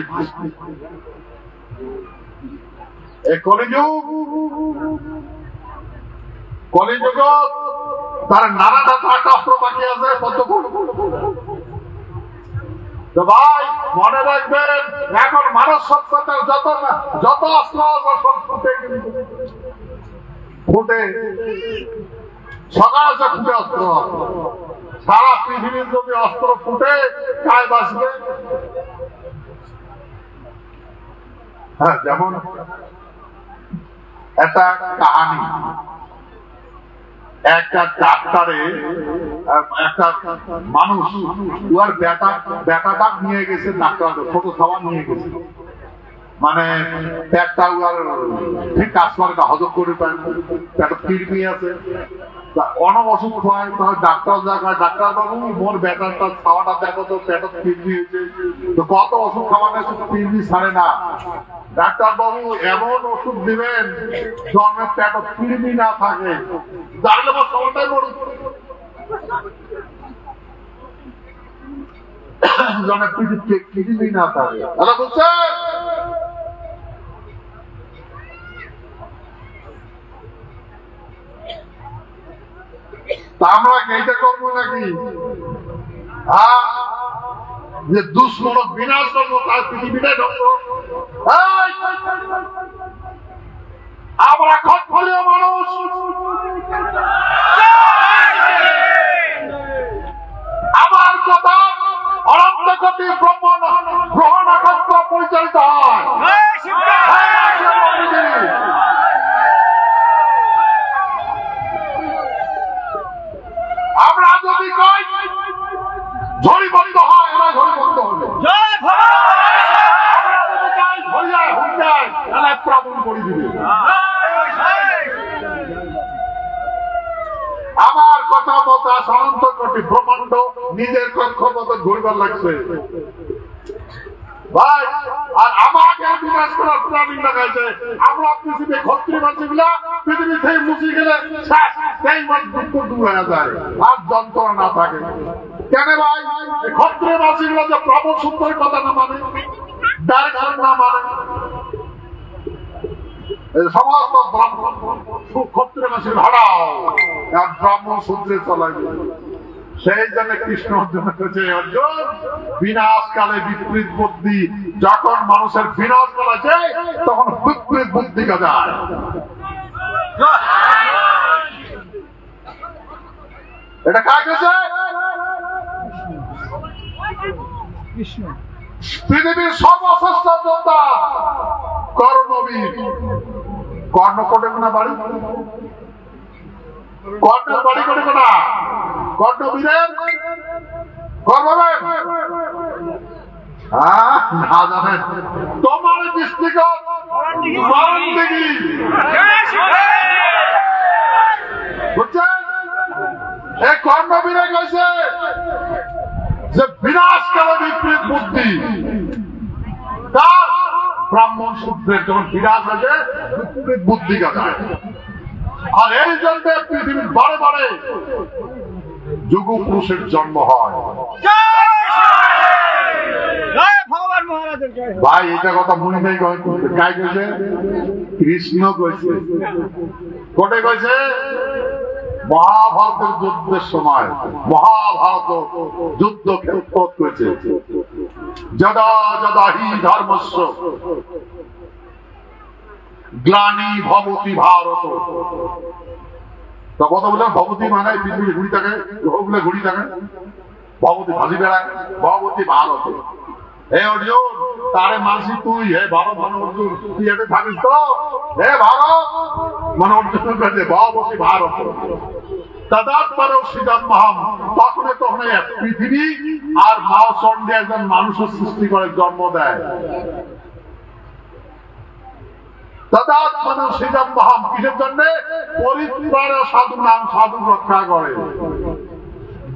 কলিযুগ তার নানাটা অস্ত্র বাকি আছে। তো ভাই মনে রাখবেন, এখন মানব সভ্যতার যত অস্ত্র ফুটে সকাল ফুটে অস্ত্র, সারা পৃথিবীর যদি অস্ত্র ফুটে কায় বাঁচবে? হ্যাঁ, যেমন একটা কাহানি, একটা ডাক্তারে একটা মানুষ উহার বেটাটা নিয়ে গেছে ডাক্তার, ছোট খাবার নিয়ে গেছে, মানে পেটটা উহার ঠিক কাজ করে না, হজম করে পায়, পেট কিডনি আছে, অনেক অসুখ হয়। তাহলে ডাক্তার দেখায়, ডাক্তার বাবু মোর বেটারটা খাওয়াটা দেখো তো, পেট কিডনি হয়েছে, তো কত ওষুধ খাওয়ানো কিডনি ছাড়ে না। ডাক্তার বাবু এমন ওষুধ দিবেন জন্মের পেট কিডনি না থাকে, জানলে আমার সবটাই মরুক, জন্মের কিডনি না থাকে। দাদা বলছেন তা আমরা এইটা করবো নাকি? যে দুশ্মনক বিনাশ করবো, তার পৃথিবীটাই ধ্বংস। আমরা ক্ষত্রিয় মানুষ, আমার কথা অনন্ত কোটি ব্রহ্ম গ্রহ নক্ষত্র পরিচালিত হয়। আমরা যদি কই ঝড়ি বন্ধ হয়, আমরা ঝড়ি বন্ধ হবে। আমরা যদি চাই ঝরিয়ায় হুঁজায়, তাহলে প্রাবণ করে দিবে। আমার কথা মতো অনন্ত কোটি ব্রহ্মাণ্ড নিজের কক্ষ মতো ঘুরবার লাগছে ভাই। আর আমাকে বিনাশ করার প্ল্যানিং লাগাইছে। আমরা পৃথিবী ক্ষত্রিয় মানুষগুলা পৃথিবী থেকে মুছে গেলে সেই দুঃখ দূর হয়ে যায়, আর যন্ত্রণা না থাকে। কেন ভাই? ক্ষত্রিয় মানুষগুলো যে প্রবল সুন্দরের কথা না মানে, ডাইরেকশন না মানে, সমস্ত ক্ষত্রিয় মানুষের হারাও ব্রাহ্মণ সূত্রে চলাইবে। সেই জন্য কৃষ্ণ অর্জুন হচ্ছে, অর্জুন বিনাশকালে বিপরীত বুদ্ধি, যখন মানুষের বিনাশ করা যায় তখন বিপরীত বুদ্ধি যায়। এটা কাকে যায়? কৃষ্ণ। পৃথিবীর সর্বশ্রেষ্ঠ যোদ্ধা কর্ণবীর। কর্ণ কোটে কোনা বাড়ি, কর্ণের বাড়ি কোটে কোনা, কর্ণবীরের করবেন না জানেন। তোমার ডিস্ট্রিক্ট বুঝছেন? এই কর্ণবীরে গেছে যে বিনাশকালে বিপরীত বুদ্ধি, তার ব্রাহ্মণ সূত্রের যখন বিনাশ হয়েছে বিপরীত বুদ্ধি কাটায়। আর এই জন্য পৃথিবীর বারে বারে যুগ পুরুষের জন্ম হয়। ভাই এটা কথা মনে নেই, কাই কইছে? কৃষ্ণ কইছে। কোটে কইছে? মহাভারতের যুদ্ধের সময়, মহাভারত যুদ্ধ ক্ষেত্র করেছে, যদা যদা হি ধর্মস্য গ্লানি ভবতি ভারত। তো কথা বললাম, ভবতী মানে পৃথিবীর ঘুরি থাকে, গ্রহগুলো ঘুরি থাকে, ভবতী ভাসি বেড়ায়, ভবতী ভারত। হে অর্জুন, তারে মানসি তুই, হে ভারত মানে অর্জুন, তুই এতে থাকিস তো? হে ভারত মানে অর্জুন কাছে ভবতী ভারত। তখন পৃথিবী আর মাও চন্ডে একজন মানুষের সৃষ্টি করে, জন্ম দেয়। কিসের জন্য? পরিত্রাণ সাধু নাম, সাধু রক্ষা করে।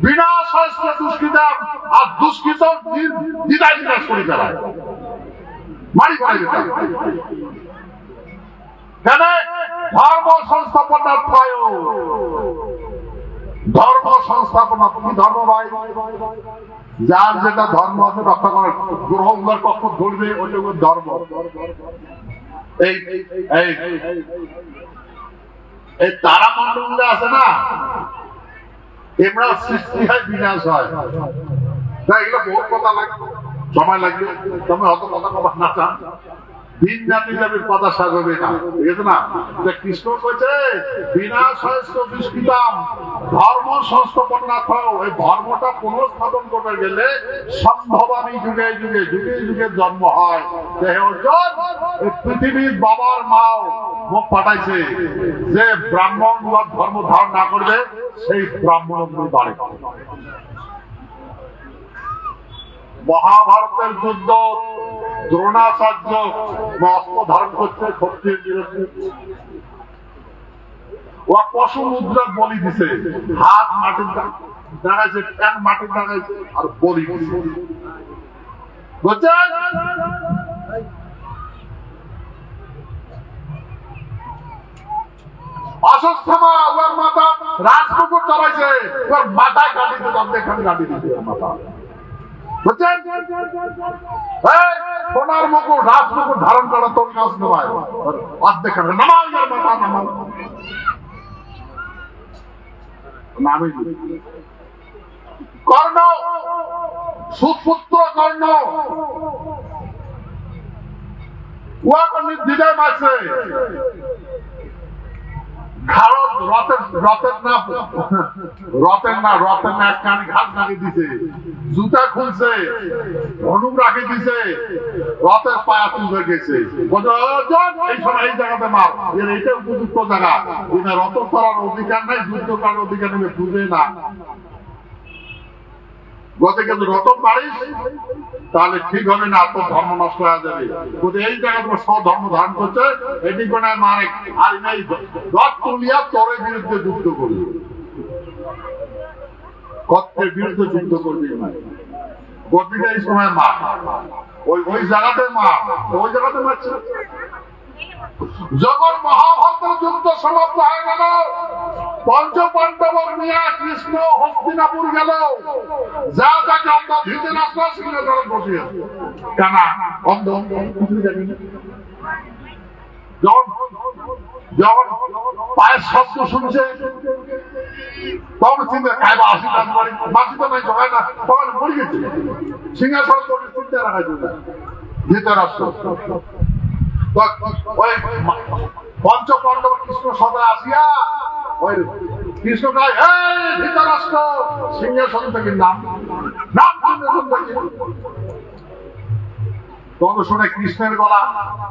বিনা শাস্ত্রে দুষ্কৃতাম, আর দুষ্কৃত দিদাই বিনাশ করে ফেলায়, মারি ফেলে যেতাম। কেন? ধর্ম সংস্থাপনার্থায়। ধর্ম সংস্থাপনা। তুমি ধর্ম ভাই, যার যেটা ধর্ম আছে রক্ষা করে, গ্রহগুলোর কক্ষ ধরবে, ওইটা ধর্ম। এই তারামণ্ডল আছে না, এমরা সৃষ্টি হয়, বিনাশ হয়। এগুলো বহুত কথা লাগবে, সময় লাগবে, তুমি অত কথা কবা না চান, দিন জাতি যাবির কথা সাজবে না, ঠিক আছে না? কৃষ্ণ কইছে বিনাশ হয়েছে দুষ্কৃতাম, ধর্ম সংস্থাপনার্থ। এই ধর্মটা পুনঃস্থাপন করতে গেলে সম্ভবামী যুগে যুগে যুগে যুগে জন্ম হয়। এই পৃথিবীর বাবার মাও মুখ পাঠাইছে যে ব্রাহ্মণ ধর্ম ধারণ না করবে, সেই ব্রাহ্মণ বাড়ে। মহাভারতের যুদ্ধ, দ্রোণাচার্য অস্ত্র ধারণ করছে ক্ষত্রিয়ের বিরুদ্ধে। ও পশু মুদ্রার বলি দিছে, হাত মাটির দাঁড়াইছে, ট্যাং মাটির দাঁড়াইছে, আর বলি দিছে, বুঝছেন? অশ্বত্থামা ওর মাথা রাজপুকুর চালাইছে, ওর মাথায় গাড়ি দিতে, এখানে গাড়ি দিতে মাথা, বুঝছেন? সোনার মুকুট, রাজমুকুট ধারণ করা তোর কাজ নয়, অর্ধেক নামাও, মাথা নামাও, নামে কর্ণ, সুপুত্র কর্ণ, ওয়াকে নির্দিদায় মারছে। রথের না একখানি ঘাস নাকি দিছে, জুতা খুলছে, ধনুক রাখি দিছে, রথের পায়া তুলতে গেছে। এই সময় এই জায়গাতে মার, এইটা উপযুক্ত জায়গা, রথ করার অধিকার নাই, যুদ্ধ করার অধিকার নেবে, বুঝে না। গতে কিন্তু রতন মারিস, তাহলে ঠিক হবে না, তোর ধর্ম নষ্ট হয়ে যাবে। এই জায়গায় স্বধর্ম ধারণ করছে, এটি কোন মারে, আর এই রথ তুলিয়া তোরের বিরুদ্ধে যুদ্ধ করবে, কত্রের বিরুদ্ধে যুদ্ধ করবে। গতিটা এই সময় মা, ওই জায়গাতে মা, ওই জায়গাতে মারছে। যখন মহাভারতের যুদ্ধ সমাপ্ত হয়ে গেল, পঞ্চ পাণ্ডব নিয়ে কৃষ্ণ হস্তিনাপুর গেল, যা তাকে অন্ধ ধীতে রাস্তা সিংহাসনে বসিয়ে কানা অন্ধ যখন পায়ের শব্দ শুনছে, তখন চিন্তা খাইবা আসি কাজ করি, মাসি তো নাই জগায় না, তখন মরে গেছে, সিংহাসন চিন্তা রাখা যাবে ধীতে রাষ্ট্র। পঞ্চ পাণ্ডব কৃষ্ণ সদা আসিয়া ওই কৃষ্ণ কয়, ধৃতরাষ্ট্র সিংহাসন থেকে নাম সিংহাসন থেকে। তখন শুনে কৃষ্ণের গলা,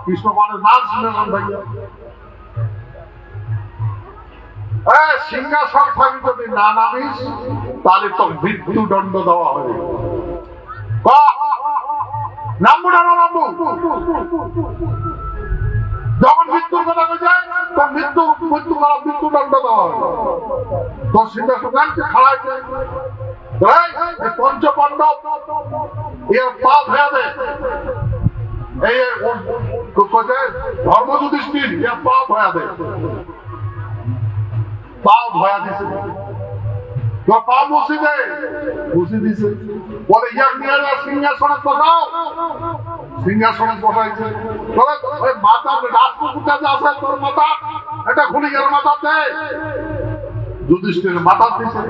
কৃষ্ণ বলে নাম সিংহাসন থেকে। সিংহাসন থাকি যদি না নামিস, তাহলে তো মৃত্যুদণ্ড দেওয়া হবে। নামবো না নামবো, যখন মৃত্যুর কথা হয়ে যায়, তখন মৃত্যুদণ্ড দেওয়া হবে। তো সিংহাসন খাড়াইছে, পঞ্চ পাণ্ডব এর পাপ হয়ে যাবে, এই ধর্ম যুধিষ্ঠির এর পাপ হয়ে যাবে, পাপ হয়ে দিছে। তো পা মুছে দে, মুছে দিছে। বলে ইয়ার নিয়ে সিংহাসনে বসাও, সিংহাসনে বসাইছে। ওই মাথা রাজপুকুরটা যে আছে তোর মাথা, এটা খুনিকের মাথাতে যুধিষ্ঠিরের মাথা দিছে।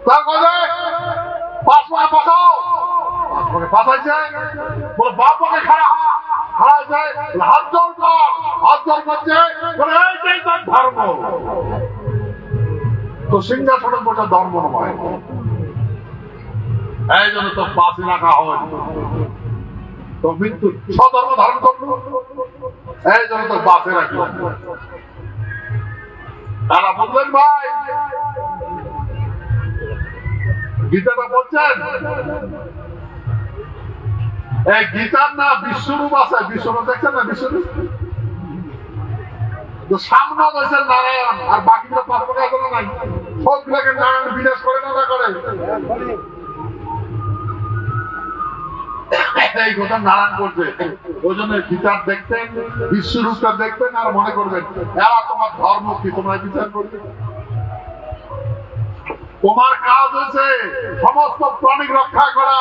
তারপরে পাঁচবার বসাও, পাঁচবারে পাঠাইছে। বলে বাপকে খাড়া খাড়াইছে, হাত জোর কর, হাত জোর করছে। বলে এইটাই তার ধর্ম। তো সিংহাসনে বসে ধর্ম নয়, এই জন্য তো পাশে রাখা হয়। তো মৃত্যু স্বধর্ম ধারণ করল, এই জন্য তো বাসে রাখল। তারা বললেন ভাই গীতাটা বলছেন, এই গীতার না বিশ্বরূপ আছে, বিশ্বরূপ দেখছেন না? বিশ্বরূপ তো সামনে রয়েছে নারায়ণ, আর বাকিটা পাঁচটা আছে না নাই? সবগুলোকে নারায়ণ বিনাশ করে না করে। এই কথা নারায়ণ করছে। ওই জন্য গীতার দেখতেন, বিশ্বরূপটা দেখবেন আর মনে করবেন এরা তোমার ধর্ম কি তোমরা বিচার করবে। তোমার কাজ হচ্ছে সমস্ত প্রাণী রক্ষা করা,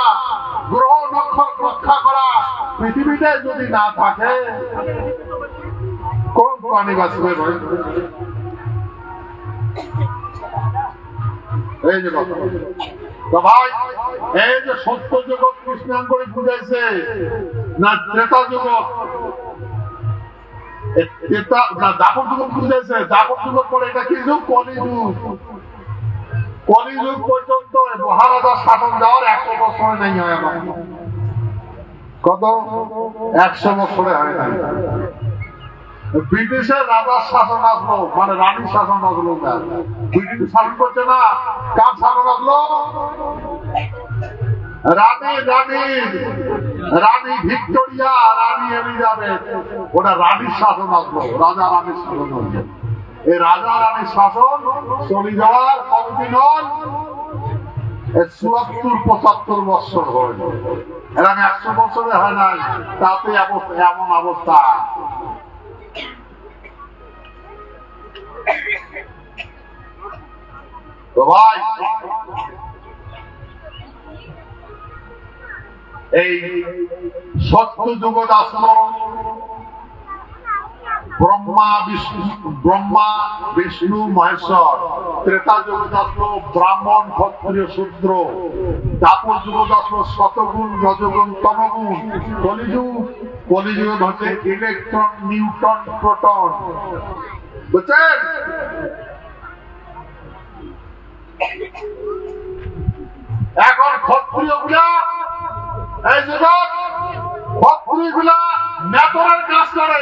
গ্রহ নক্ষত্র রক্ষা করা। পৃথিবীতে যদি না থাকে কোন প্রাণী বাঁচবে? এই যে কথা ভাই, এই যে সত্য জগৎ কৃষ্ণাঙ্গরে বুঝাইছে না, ত্রেতা জগৎ দাপর যুগ বুঝাইছে। দাপর যুগের পরে এটা কি যুগ? কলিযুগ। কলিযুগ পর্যন্ত মহারাজার শাসন দেওয়ার 100 বছরে নাই হয় আমার। কত? 100 বছরে হয় নাই। ব্রিটিশের রাজার শাসন আসলো, মানে রানীর শাসন আসলো না। ব্রিটিশ শাসন করছে না, কার শাসন আসলো? রানী ভিক্টোরিয়া, রানী এলিজাবেথ, ওটা রানীর শাসন আসলো, রাজা রানীর শাসন আসলো। এই রাজা রানীর শাসন চলে যাওয়ার কতদিন হল? ৭৪-৭৫ বছর হল। এরা 100 বছরে হয় নাই, তাতে এমন অবস্থা। তো ভাই এই সত্য জগৎ আসলো ব্রহ্মা বিষ্ণু মহেশ্বর। ত্রেতা জগৎ আসলো ব্রাহ্মণ ক্ষত্রিয় শূদ্র। দাপর জগৎ আসলো শতগুণ রজগুণ তমগুণ। কলিযুগ হচ্ছে ইলেকট্রন নিউটন প্রোটন। বুঝছেন? এখন ক্ষত্রিয় গুলা, এই জগৎ ক্ষত্রিয় গুলা মেটরের কাজ করে।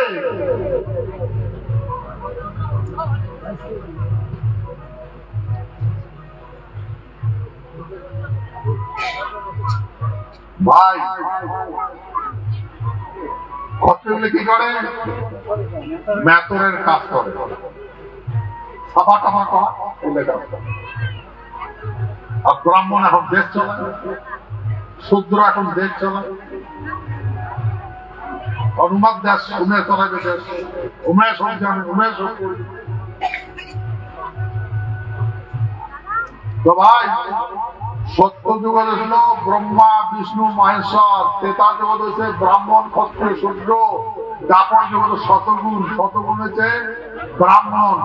ভাই ক্ষত্রিয় কি করে? মেটরের কাজ করে, সাফা টাফা করা, এগুলো কাজ করে। আর ব্রাহ্মণ এখন দেশ চলায়, শূদ্র এখন দেশ চলায়। অনুমাদ দেশ উমেশ চলাবে, দেশ উমেশ হয়েছে, আমি উমেশ করি। তো ভাই সত্য যুগের ছিল ব্রহ্মা বিষ্ণু মহেশ্বর। ত্রেতা জগৎ হচ্ছে ব্রাহ্মণ ক্ষত্রিয় শূদ্র। দাপর জগৎ শতগুণ, শতগুণ হচ্ছে ব্রাহ্মণ,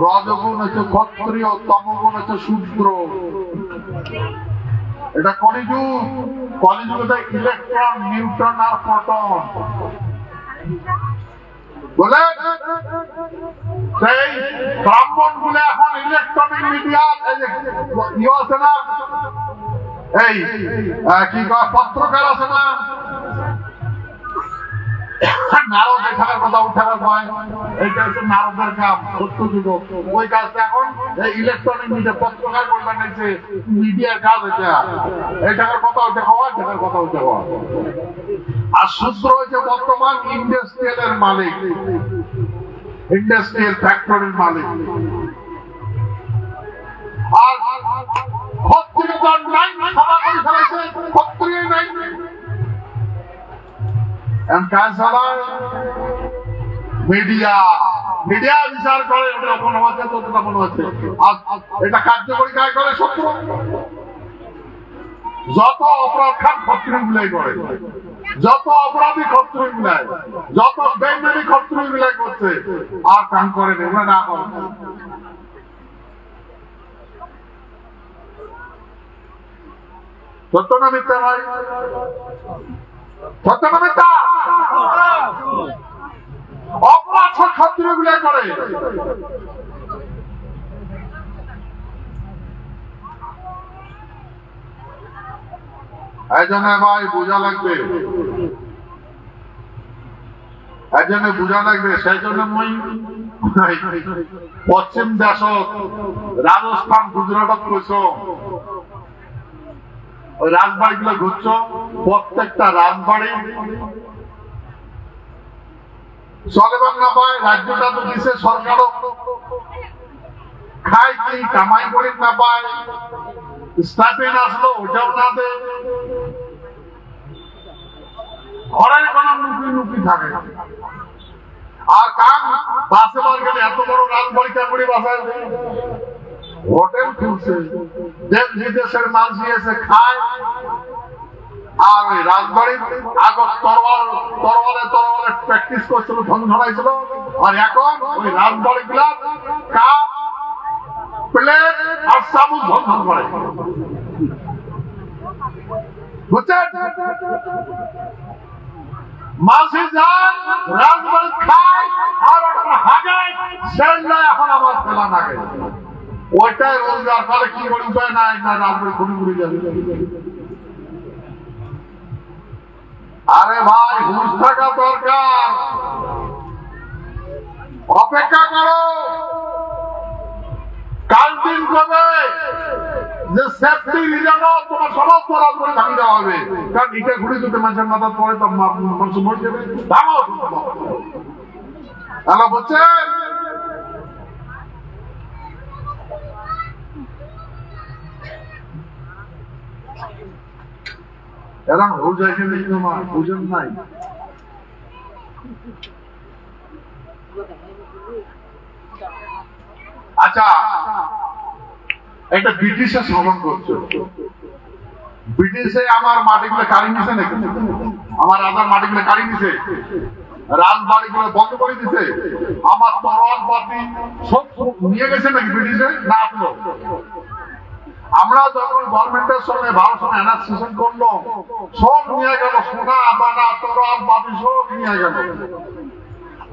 রজগুণ হচ্ছে ক্ষত্রিয়, তমগুণ হচ্ছে শূদ্র। এটা কলিযুগ। কলিযুগে ইলেকট্রন নিউট্রন আর প্রোটন বলে। সেই ব্রাহ্মণ গুলো এখন ইলেকট্রনিক মিডিয়া ইয়ে আছে না, এই কি পত্রকার আছে না, নারদ এখানের কথা উঠাবার হয়। এইটা হচ্ছে নারদের কাজ, সত্য যুগ। ওই কাজটা এখন ইলেকট্রনিক মিডিয়া পত্রকার করবে নিয়েছে, মিডিয়ার কাজ এটা। এই টাকার কথা উঠে হওয়া, টাকার কথা উঠে হওয়া। আর শূদ্র হয়েছে বর্তমান ইন্ডাস্ট্রিয়ালের মালিক, ইন্ডাস্ট্রিয়াল ফ্যাক্টরির মালিক। আর ক্ষত্রিয়গণ নাই, সভা করে ফেলাইছে, ক্ষত্রিয় নাই। কাজ চালায় মিডিয়া, মিডিয়া বিচার করে ওটা মনে হচ্ছে ততটা মনে হচ্ছে এটা কার্যকরী কাজ করে সত্য। যত অপরাধ খান ক্ষত্রিয় মিলাই করে, যত অপরাধী ক্ষত্রিয় মিলায়, যত বেইমানি ক্ষত্রিয় মিলাই করছে, আর কাম করে এগুলো না করে। সত্য না মিথ্যা ভাই? সত্য না মিথ্যা? অপরাধ সব ক্ষত্রিয় মিলাই করে। এই জন্য ভাই বোঝা লাগবে, এই জন্য বোঝা লাগবে। সেই জন্য মই পশ্চিম দেশত রাজস্থান গুজরাটত গৈছ, ওই রাজবাড়ি গুলো ঘুরছ, প্রত্যেকটা রাজবাড়ি চলেবার না পায়। রাজ্যটা তো দিছে সরকারও, খাই কি কামাই করি না পায়, স্টাফিন আসলো ওটাও না দেয়, ঘরের কোন নুকি থাকে। আর কাম বাসে বার গেলে এত বড় রাজবাড়ি চাকরি বাসায় হোটেল খুলছে, দেশ বিদেশের মানুষ এসে খায়। আর ওই রাজবাড়ির আগত তরবারে প্র্যাকটিস করছিল, ঝনঝনাইছিল। আর এখন ওই রাজবাড়ি গুলা কাপ প্লেট আর চামচ ঝনঝন করে, বুঝছেন? মাঝে যান রাজবাড়ি খায় আর ওটা হাগে, সেটা এখন আমার ফেলা লাগে। ওইটাই রোজগার করে, কি করে উপায় নাই, না রাজবাড়ি ঘুরে ঘুরে যাবে। আরে ভাই হুঁশ থাকা দরকার, অপেক্ষা করো। কাল দিন কবে যে সেফটি রিজনও তোমার সমস্ত রাজবাড়ি ভাঙি দেওয়া হবে। কারণ ইটা ঘুরে যদি মানুষের মাথা পড়ে তো মানুষ মরে যাবে। ভাঙো হ্যালো, বুঝছেন? এরকম রোজাকে বুঝেন নাই? আচ্ছা, একটা ব্রিটিশে শ্রবণ করছে, ব্রিটিশে আমার মাটিগুলো কাড়ি নিছে নাকি? আমার রাজার মাটিগুলো কাড়ি নিছে, রাজবাড়িগুলো বন্ধ করে দিছে, আমার তরোয়াল বাতি সব নিয়ে গেছে নাকি ব্রিটিশে? না আসলো। আমরা যখন গভর্নমেন্টের সঙ্গে ভারত সঙ্গে অ্যানাসিয়েশন করলো, সব নিয়ে গেল, সোনা দানা তরোয়াল বাতি সব নিয়ে গেল।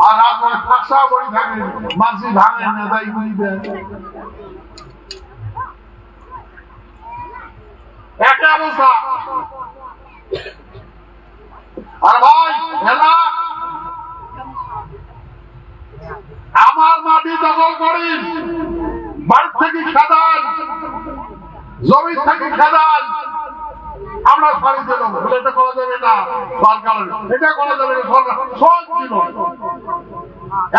আর রাজবাড়ি ফাঁসা বই থাকে, মাঝি ভাঙে নেদাই গুলি দেয়, একটা অবস্থা। আর ভাই এলা আমার মাটি দখল করি, বাড়ি থেকে খেদান, জমি থেকে খেদান, আমরা ছাড়ি দিলাম। এটা করা যাবে না, সরকার এটা করা যাবে না, সরকার সব দিল।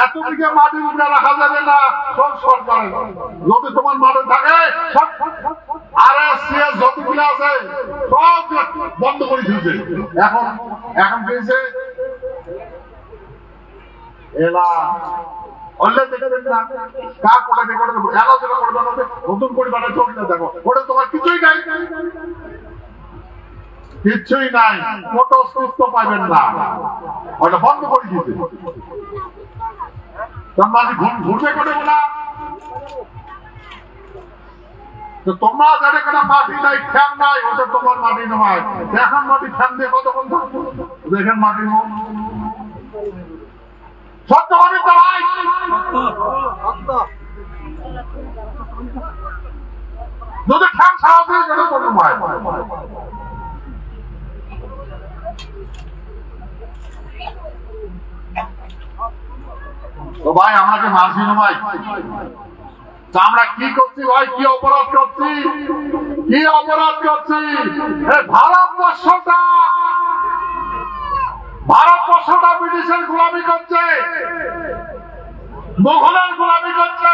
এত দিকে মাটির উপরে রাখা যাবে না, সব সরকারের। যদি তোমার মাঠে থাকে সব RSCS যতগুলো আছে সব বন্ধ করে দিয়েছে। এখন পেয়েছে এলা অন্য দেখবেন না, কার কোটা দেখে আলোচনা করবে না, নতুন পরিবারে চলতে দেখো, ওটা তোমার কিছুই নাই, কিচ্ছুই নাই, মোটো সুস্থ পাইবেন না, ওটা বন্ধ করে দিয়েছে। ঘুরবে করে না, তোমরা যাদের কোনো মাটি নাই, ঠ্যাং নাই, ওটা তোমার মাটি নয়। এখন মাটি ঠ্যাং দিয়ে কতক্ষণ থাকবো? দেখেন মাটি মুখ সত্য হবে তো ভাই। যদি ঠ্যাং সাহায্য করে কোনো ভাই, তো ভাই আমাকে মানছি না ভাই? আমরা কি করছি ভাই? কি অপরাধ করছি? কি অপরাধ করছি? ভারতবর্ষটা ব্রিটিশের গোলামি করছে, মোগলের গোলামি করছে।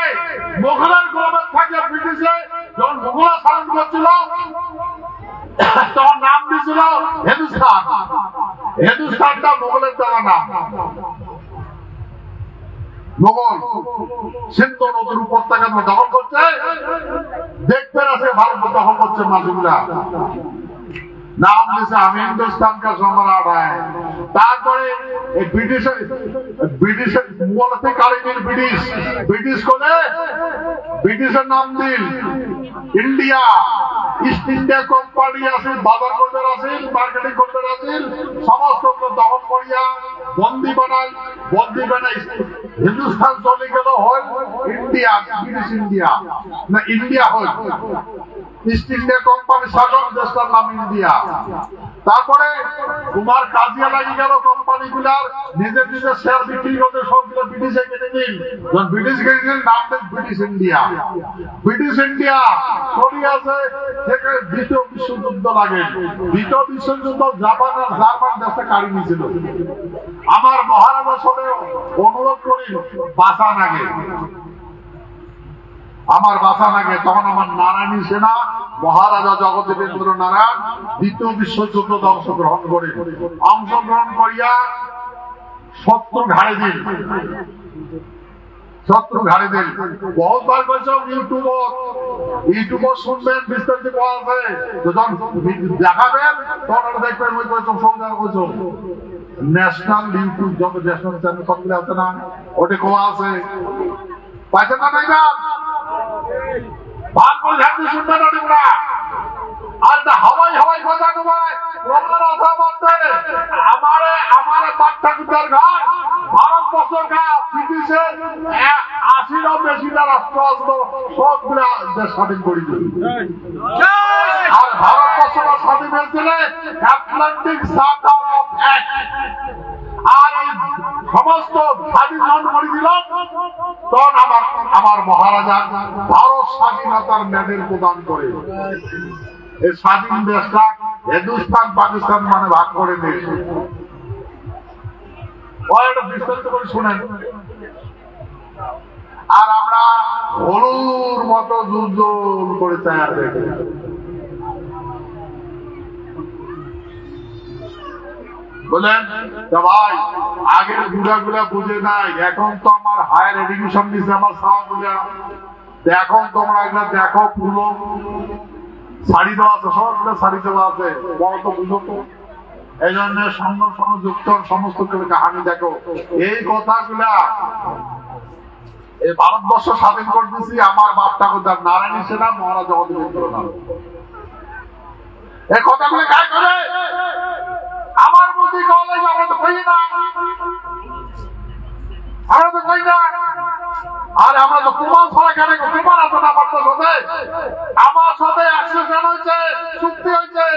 মোগলের গোলামের থাকে ব্রিটিশে যখন মোগলা শাসন করছিল তখন নাম দিয়েছিল হিন্দুস্তান। হিন্দুস্তানটা মোগলের দেওয়া নাম। মোগল সিন্ধু নদীর উপত্যকা দখল করছে, দেখতে আছে ভারত দখল করছে মাসুমরা, नाम जैसे हम हिंदुस्तान का सम्राट है। তারপরে এই ব্রিটিশ মুঘলতে কারিগর ব্রিটিশ করে ব্রিটিশের নাম দিল ইন্ডিয়া। ইস্ট ইন্ডিয়া কোম্পানি আছে, বাজার করতে আসিল, মার্কেটিং করতে আসিল, সমস্ত দখল করিয়া বন্দি বানাই হিন্দুস্তান চলে গেল হল ইন্ডিয়া, ব্রিটিশ ইন্ডিয়া না ইন্ডিয়া হল ইস্ট ইন্ডিয়া কোম্পানি শাসক দেশটার নাম ইন্ডিয়া। তারপরে তোমার কাজিয়া লাগি গেল কোম্পানি গুলার নিজের শেয়ার বিক্রি করতে, সবগুলো ব্রিটিশে কেটে নিন, ব্রিটিশ কেটে নিন, নাম দেন ব্রিটিশ ইন্ডিয়া। ব্রিটিশ ইন্ডিয়া সরিয়ে আছে থেকে দ্বিতীয় বিশ্বযুদ্ধ লাগে। দ্বিতীয় বিশ্বযুদ্ধ জাপান আর জার্মান দেশটা কাড়ি নিয়েছিল। আমার মহারাজার সাথে অনুরোধ করি বাঁচান আগে, আমার বাসা লাগে। তখন আমার নারায়ণী সেনা মহারাজা জগদেবেন্দ্র নারায়ণ দ্বিতীয় বিশ্বযুদ্ধ অংশগ্রহণ করিয়া শত্রু ঘাড়ে দিন বহুতবার বলছ ইউটিউবর শুনবেন, বিস্তারিত পাওয়া আছে, যখন দেখাবেন তখন দেখবেন ওই বলছো সংবিধান বলছো ন্যাশনাল ইউটিউব যত ন্যাশনাল চ্যানেল সবগুলো আছে না, ওটা কোয়া আছে, পাইছেন না নাই না ভাগ করে ঝাড়তে শুনবেন ওটা। আর হাওয়াই কথা নয়, আমার বাচ্চাকুটার ঘর ভারতবর্ষের ঘর ব্রিটিশের 80 বেশিটা রাষ্ট্র আসলো, সবগুলা দেশ স্বাধীন করে দিল। আর ভারতবর্ষটা স্বাধীন হয়েছিল অ্যাটলান্টিক চার্টার অফ অ্যাক্ট, আর এই সমস্ত স্বাধীন করে দিল। তখন আমার মহারাজা ভারত স্বাধীনতার মেডেল প্রদান করে এই স্বাধীন দেশটা হিন্দুস্তান পাকিস্তান মানে ভাগ করে দিয়েছে। বিস্তারিত করে শুনেন। আর আমরা হলুর মতো জুল করে চায় দেখি। বলেন ভাই আগের গুলা বুঝে নাই, এখন তো আমার হায়ার এডুকেশন দিচ্ছে আমার সাগুলা, এখন তোমরা এগুলা দেখো, পুরো শাড়ি দেওয়া আছে, সবগুলো শাড়ি দেওয়া আছে, বড় তো বুঝো তো। এই জন্য সঙ্গে যুক্ত সমস্ত কাহানি দেখো। এই কথাগুলা এই ভারতবর্ষ স্বাধীন করে দিচ্ছি আমার বাপ ঠাকুরদার নারায়ণী সেনা মহারাজ জগদেবেন্দ্র নারায়ণ। এই কথাগুলো গায়ে করে আমার বুদ্ধি কলে আমরা তো কই না, আর আমরা তো প্রমাণ ছাড়া কেন প্রমাণ আছে না আপনার সাথে? আমার সাথে অ্যাসোসিয়েশন হয়েছে, চুক্তি হয়েছে,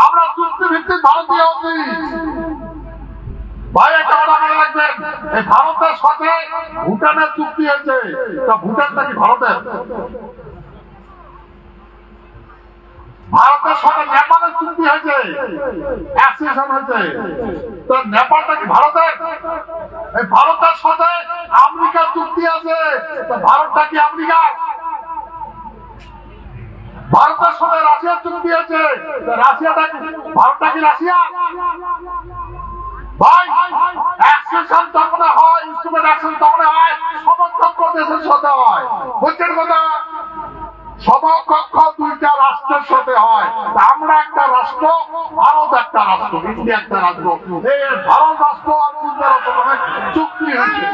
আমরা চুক্তি ভিত্তিক ভারতীয় হচ্ছি। ভাই একটা কথা মনে রাখবেন, এই ভারতের সাথে ভুটানের চুক্তি হয়েছে, তা ভুটানটা কি ভারতের? ভারতের সাথে নেপালের চুক্তি হয়েছে, অ্যাসোসিয়েশন হয়েছে, তো নেপালটা কি ভারতের? এই ভারতের সাথে আমেরিকার চুক্তি আছে, তো ভারতটা কি আমেরিকার? ভারতের সাথে রাশিয়ার চুক্তি আছে, রাশিয়াটা কি ভারতটা কি রাশিয়া? ভাই অ্যাকশন তখন হয়, ইনস্ট্রুমেন্ট অ্যাকশন তখন হয় সমকক্ষ দেশের সাথে হয়, বুঝছেন কথা? সমকক্ষ দুইটা রাষ্ট্রের সাথে হয়। আমরা একটা রাষ্ট্র, ভারত একটা রাষ্ট্র, ইন্ডিয়া একটা রাষ্ট্র, এই ভারত রাষ্ট্র আর ইন্ডিয়া রাষ্ট্র চুক্তি হয়েছে,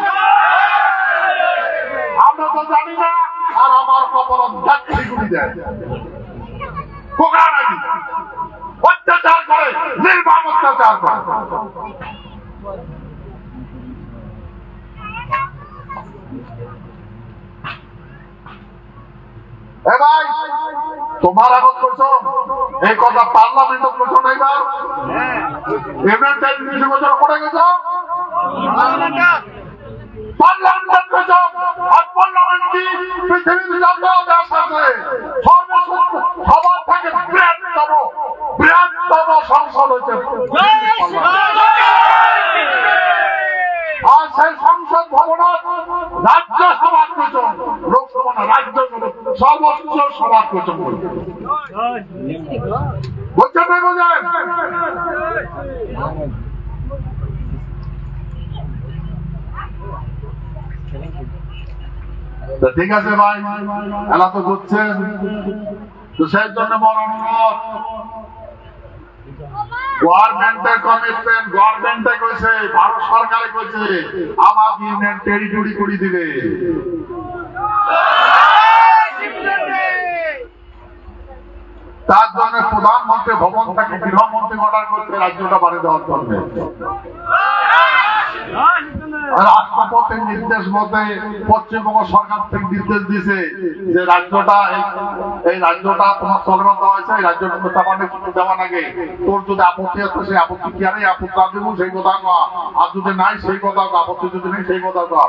আমরা তো জানি না। আর আমার কপাল চাকরি দেয়, অত্যাচার করে, নির্মম অত্যাচার করে। ভাই তোমার আগত করছো এই কথা পার্লামেন্ট করছো না, এবার এমএলএ বছর পড়ে গেছো পার্লামেন্ট করছো। আর পার্লামেন্ট কি পৃথিবীর যত দেশ আছে সবার থেকে বৃহত্তম সংসদ হচ্ছে, আর সেই সংসদ ভবন রাজ্যসভা প্রচন, লোকসভা না, রাজ্য সর্বোচ্চ সভা প্রচন করছে, বুঝছেন না? বোঝেন ঠিক আছে ভাই, এলা তো বুঝছেন। তো সেই জন্য বড় অনুরোধ, গভর্নমেন্টের কমিটমেন্ট, গভর্নমেন্টে কইছে, ভারত সরকারে কইছে আমার ইউনিয়ন টেরিটরি করে দিবে। তার জন্য প্রধানমন্ত্রী ভবন থেকে গৃহমন্ত্রী অর্ডার করছে রাজ্যটা বাড়িয়ে দেওয়ার জন্য। রাষ্ট্রপতির নির্দেশ মতে পশ্চিমবঙ্গ সরকার থেকে নির্দেশ দিছে যে রাজ্যটা, এই রাজ্যটা তোমার সলভত হয়েছে, এই রাজ্যটা প্রস্তাবনে দেওয়া লাগে। তোর যদি আপত্তি আছে সেই আপত্তি কি আরে আপত্তি দেবো সেই কথা কয়া, আর যদি নাই সেই কথা কয়া, আপত্তি যদি নেই সেই কথা কয়া।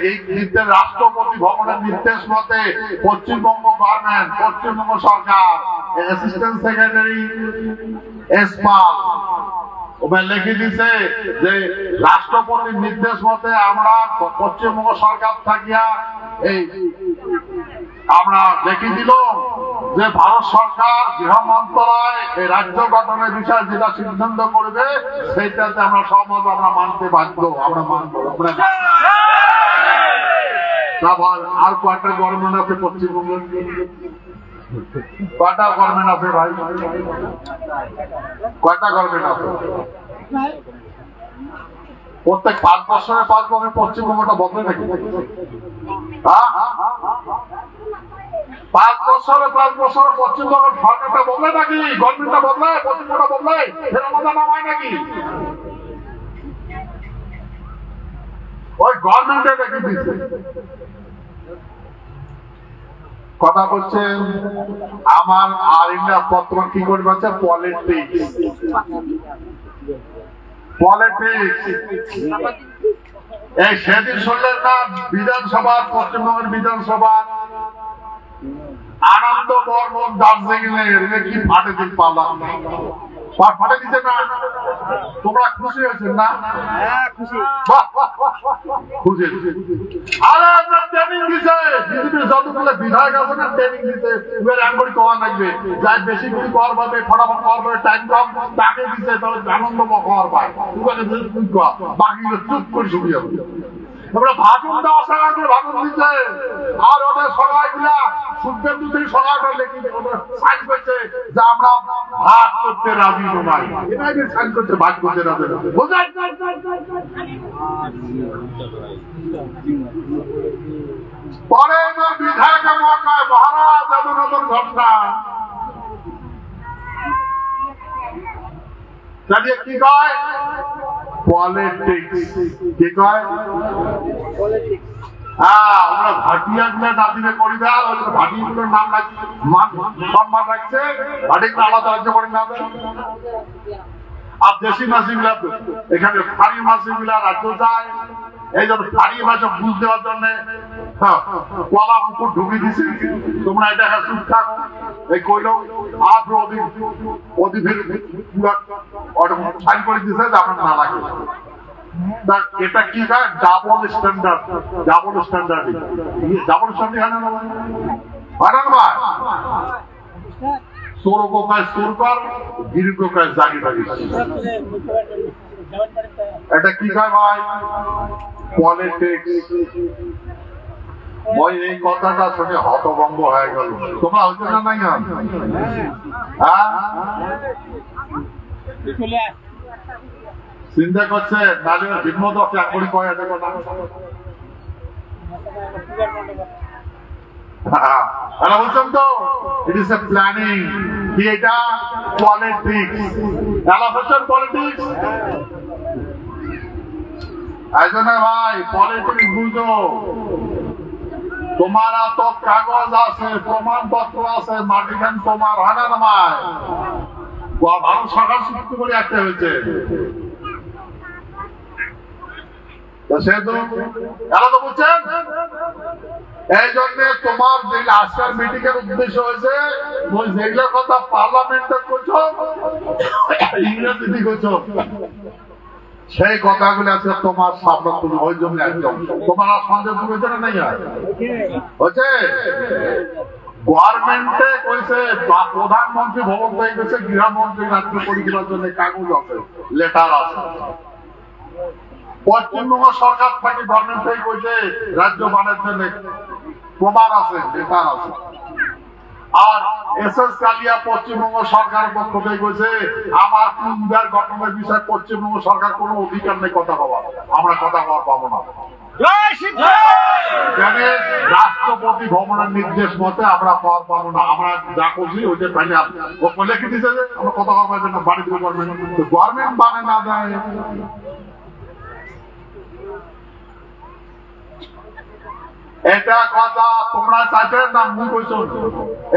এই নির্দেশ রাষ্ট্রপতি ভবনের নির্দেশ মতে পশ্চিমবঙ্গ গভর্নমেন্ট, পশ্চিমবঙ্গ সরকার অ্যাসিস্ট্যান্ট সেক্রেটারি এসপাল লিখে দিছে যে রাষ্ট্রপতির নির্দেশ মতে আমরা পশ্চিমবঙ্গ সরকার থাকিয়া এই আমরা লিখে দিল যে ভারত সরকার গৃহ মন্ত্রণালয় এই রাজ্য গঠনের বিষয়ে যেটা সিদ্ধান্ত করবে সেইটাতে আমরা সহমত, আমরা মানতে বাধ্য, আমরা মানব। তারপর আর কয়েকটা গভর্নমেন্ট আছে পশ্চিমবঙ্গের, কয়টা গভর্নমেন্ট আছে ভাই, কয়টা গভর্নমেন্ট আছে? প্রত্যেক 5 বছরে 5 বছর পশ্চিমবঙ্গটা বদলে নাকি? 5 বছরে 5 বছর পশ্চিমবঙ্গের সরকারটা বদলে নাকি? গভর্নমেন্টটা বদলে, পশ্চিমবঙ্গটা বদলে, এর আমাদের নাম হয় নাকি? ওই গভর্নমেন্টে দেখে দিচ্ছে। কথা বলছেন আমার আর ইন্ডিয়া পত্র কি করবে আছে পলিটিক্স, পলিটিক্স। এই সেদিন শুনলেন না বিধানসভা, পশ্চিমবঙ্গের বিধানসভা আনন্দ বর্মন দার্জিলিং কি ফাটে দিন পারলাম, ফাটে দিতে না? তোমরা খুশি হয়েছেন না? খুশি। আরে আপনার ট্রেনিং দিছে, বিজেপির যতগুলো বিধায়ক আছে না ট্রেনিং দিছে, করে কওয়া লাগবে, যাই বেশি করে কর পাবে, ফটাফট কর পাবে, টাইম কম তাকে দিছে, তাহলে আনন্দ কর পায়। বাকি চুপ করে শুনি হবে। আমরা ভাষণ দেওয়ার সময় ভাষণ দিচ্ছে, আর ওদের সবাইগুলা শুদ্ধেন্দু থেকে সবাইটা লেখি সাইন করছে যে আমরা ভাগ করতে রাজি নয়, এটাই সাইন করছে ভাগ করতে রাজি নয়। বোঝাই পরে বিধায়কের মহাকায় মহারাজ এত নতুন ঘটনা কি কয় পলিটিক্স, কি কয় আমরা ভাটিয়া গুলা নাতিনে করি না, ভাটিয়া গুলোর নাম সম্মান রাখছে, ভাটিগুলো আলাদা রাজ্য করে না। আর দেশি মাসি গুলা এখানে ফাড়ি মাসি গুলা রাজ্য যায়, এই জন্য ফাড়ি ভাষা বুঝ দেওয়ার জন্য কলা পুকুর ঢুকি দিছি। তোমরা এটা চুপ থাক এই কইলেও আর সাইন করে দিছে যে আপনার না লাগে। এটা কি হয় double standard, double standard, double standard হয় না ভাই? চোর কোকায় চোর কর, গিরি কোকায় জাগি বাগি। এটা কি হয় ভাই? পলিটিক্স। ওই এই কথাটা শুনে হতভম্ব হয়ে গেল। তোমরা হচ্ছে না নাই? হ্যাঁ চিন্তা করছে নাহলে ভিন্ন দশ একড়ি কয় এটা কথা বলছেন তো। ইট ইস এ প্ল্যানিং, কি এটা পলিটিক্স, এলাফেশন পলিটিক্স। এই জন্য ভাই পলিটিক্স বুঝো, তোমার তো কাগজ আছে, প্রমাণপত্র আছে, মাটি খান তোমার হয় না ভাই? ভারত সরকার চুক্তি করে একটা হয়েছে, সেহেতু এরা তো বুঝছেন। এই জন্য তোমার যে আজকের মিটিং এর উদ্দেশ্য হয়েছে ওই যেগুলোর কথা পার্লামেন্টে করছো, ইংরেজিতে করছো, সেই কথাগুলো আছে তোমার সামনে তুমি ওই জন্য একদম তোমার আর সন্দেহ হয়েছে না নাই হচ্ছে। গভর্নমেন্টে কইছে প্রধানমন্ত্রী ভবন থেকে গেছে, গৃহমন্ত্রী রাজ্য পরিষেবার জন্য কাগজ আছে, লেটার আছে। পশ্চিমবঙ্গ সরকার থেকে গভর্নমেন্ট থেকে কইছে রাজ্য বানাতে প্রমাণ আছে, বেকার আছে। আর এসএস কালিয়া পশ্চিমবঙ্গ সরকারের পক্ষ থেকে কইছে আমার কুম্ভের গঠনের বিষয়ে পশ্চিমবঙ্গ সরকার কোনো অধিকার নেই কথা বলার, আমরা কথা বলা পাবো না। রাষ্ট্রপতি ভবনের নির্দেশ মতে আমরা পাওয়ার পাবো না, আমরা যা করছি ওইটা পাইলে ও লিখে দিচ্ছে যে আমরা কথা বলবো না, বাড়ি থেকে গভর্নমেন্ট মানে না দেয়। এটা কথা তোমরা চাইতে না মুই কইছো?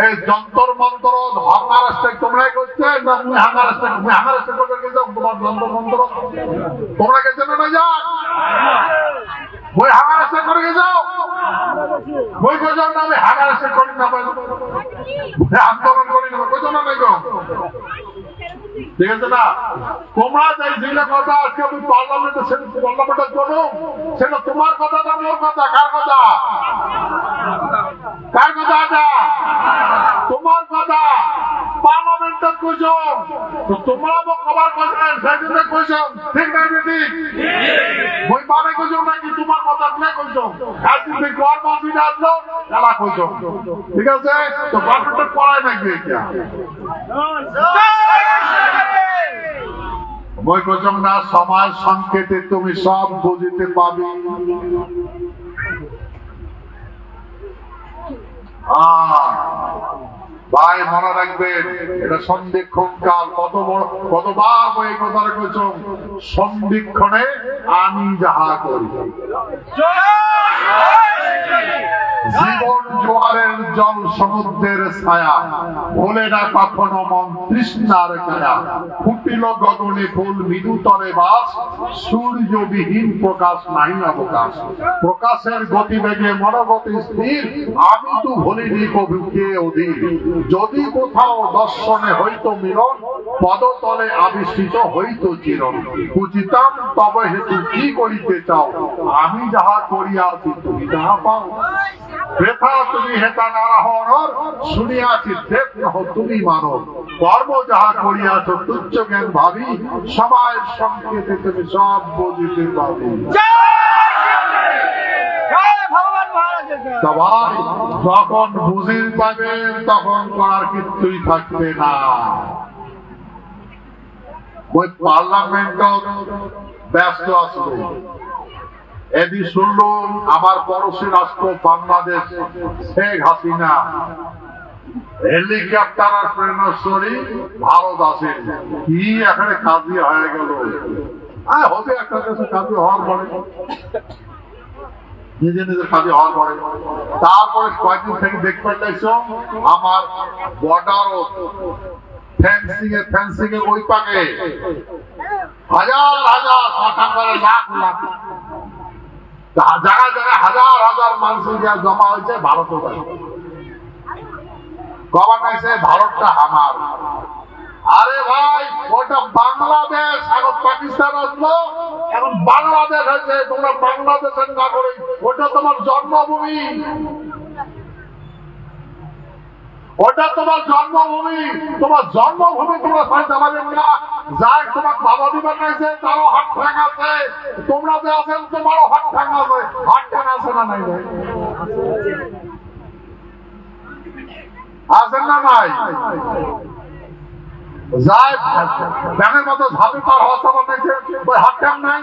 এই যন্তর মন্ত্র হাঙ্গারাস্টে তোমরাই করছে না মুই হাঙ্গারাস্টে? মুই হাঙ্গারাস্টে করে গেছো তোমার যন্তর মন্ত্র তোমরা গেছো না? যা মুই হাঙ্গারাস্টে করে গেছো, মুই কইছো না আমি হাঙ্গারাস্টে করি না, আন্দোলন করি না, কইছো না? নাই গো, ঠিক আছে না? তোমরা যে যেটা কথা আজকে আমি পার্লামেন্টের জন্য সেটা তোমার কথা না মোর কথা? কার কথা? কার কথা? এটা তোমার কথা। পার্লামেন্টে কইছো তোমরা কবার করছেন সেদিনে কইছো, ঠিক না? ঠিক ওই মানে কইছো নাকি তোমার কথা তুমি কইছো? একদিন গভর্নমেন্ট আসলো এলা কইছো, ঠিক আছে? তো গভর্নমেন্ট পড়ায় নাকি এটা? মই কইছম না সমাজ সংকেতে তুমি সব বুঝিতে পাবি। ভাই মনে রাখবেন এটা সন্ধিক্ষণ কাল। কতবার এই কথাটা কইছ, সন্ধিক্ষণে আমি যাহা করি। জীবন জোয়ারের জল সমুদ্রের ছায়া, ভোলে না কখনো মন তৃষ্ণার কায়া। ফুটিল গগনে ফুল মৃদুতরে বাস, সূর্যবিহীন প্রকাশ নাহি অবকাশ। প্রকাশের গতিবেগে মনোগতি স্থির, আমি তো ভুলিনি কবিকে অধীর। যদি কোথাও দর্শনে হইতো মিলন, পদতলে আবিষ্কৃত হইতো চিরন। বুঝিতাম তবে হেতু কি করিতে চাও, আমি যাহা করিয়াছি তুমি তাহা পাও। বেথা তুমি হেতা নারাহর, শুনিয়াছি দেব নহ তুমি মানব। কর্ম যাহা করিয়াছ তুচ্ছ জ্ঞান ভাবি, সময়ের সংকেতে তুমি সব বুঝিতে পাবি। সবাই যখন বুঝিতে পাবেন তখন করার কিছুই থাকবে না। ওই পার্লামেন্ট ব্যস্ত আসবে। এদি শুনল আমার পড়োশী রাষ্ট্র বাংলাদেশ, শেখ হাসিনা হেলিকপ্টার আর প্রেরণাশ্বরী ভারত আসে, কি এখানে কাজী হয়ে গেল। হবে একটা দেশে কাজী হওয়ার পরে, নিজে নিজের কাজে হওয়ার পরে তারপরে কয়েকদিন থেকে দেখতে চাইছ আমার বর্ডার ও ফেন্সিং এর ওই পাকে হাজার হাজার লাখ লাখ জায়গায় জায়গায় হাজার হাজার মানুষ জমা হয়েছে ভারত। কবার নাইছে ভারতটা আমার। আরে ভাই ওটা বাংলাদেশ, এখন পাকিস্তান আসলো, এখন বাংলাদেশ হয়েছে। তোমরা বাংলাদেশের নাগরিক, ওটা তোমার জন্মভূমি, ওটা তোমার জন্মভূমি। তোমার জন্মভূমি তোমরা ফাইতে পারবেন না। যাই তোমার বাবা দিবার নাইছে তারও হাত ঠ্যাং আছে, তোমরা যে আছেন তোমারও হাত ঠ্যাং আছে। হাত ঠ্যাং আছে না নাই? আছেন না নাই? যাই ব্যাঙের মতো ঝাঁপি পার হওয়া বানাইছে, ওই হাত ঠ্যাং নাই।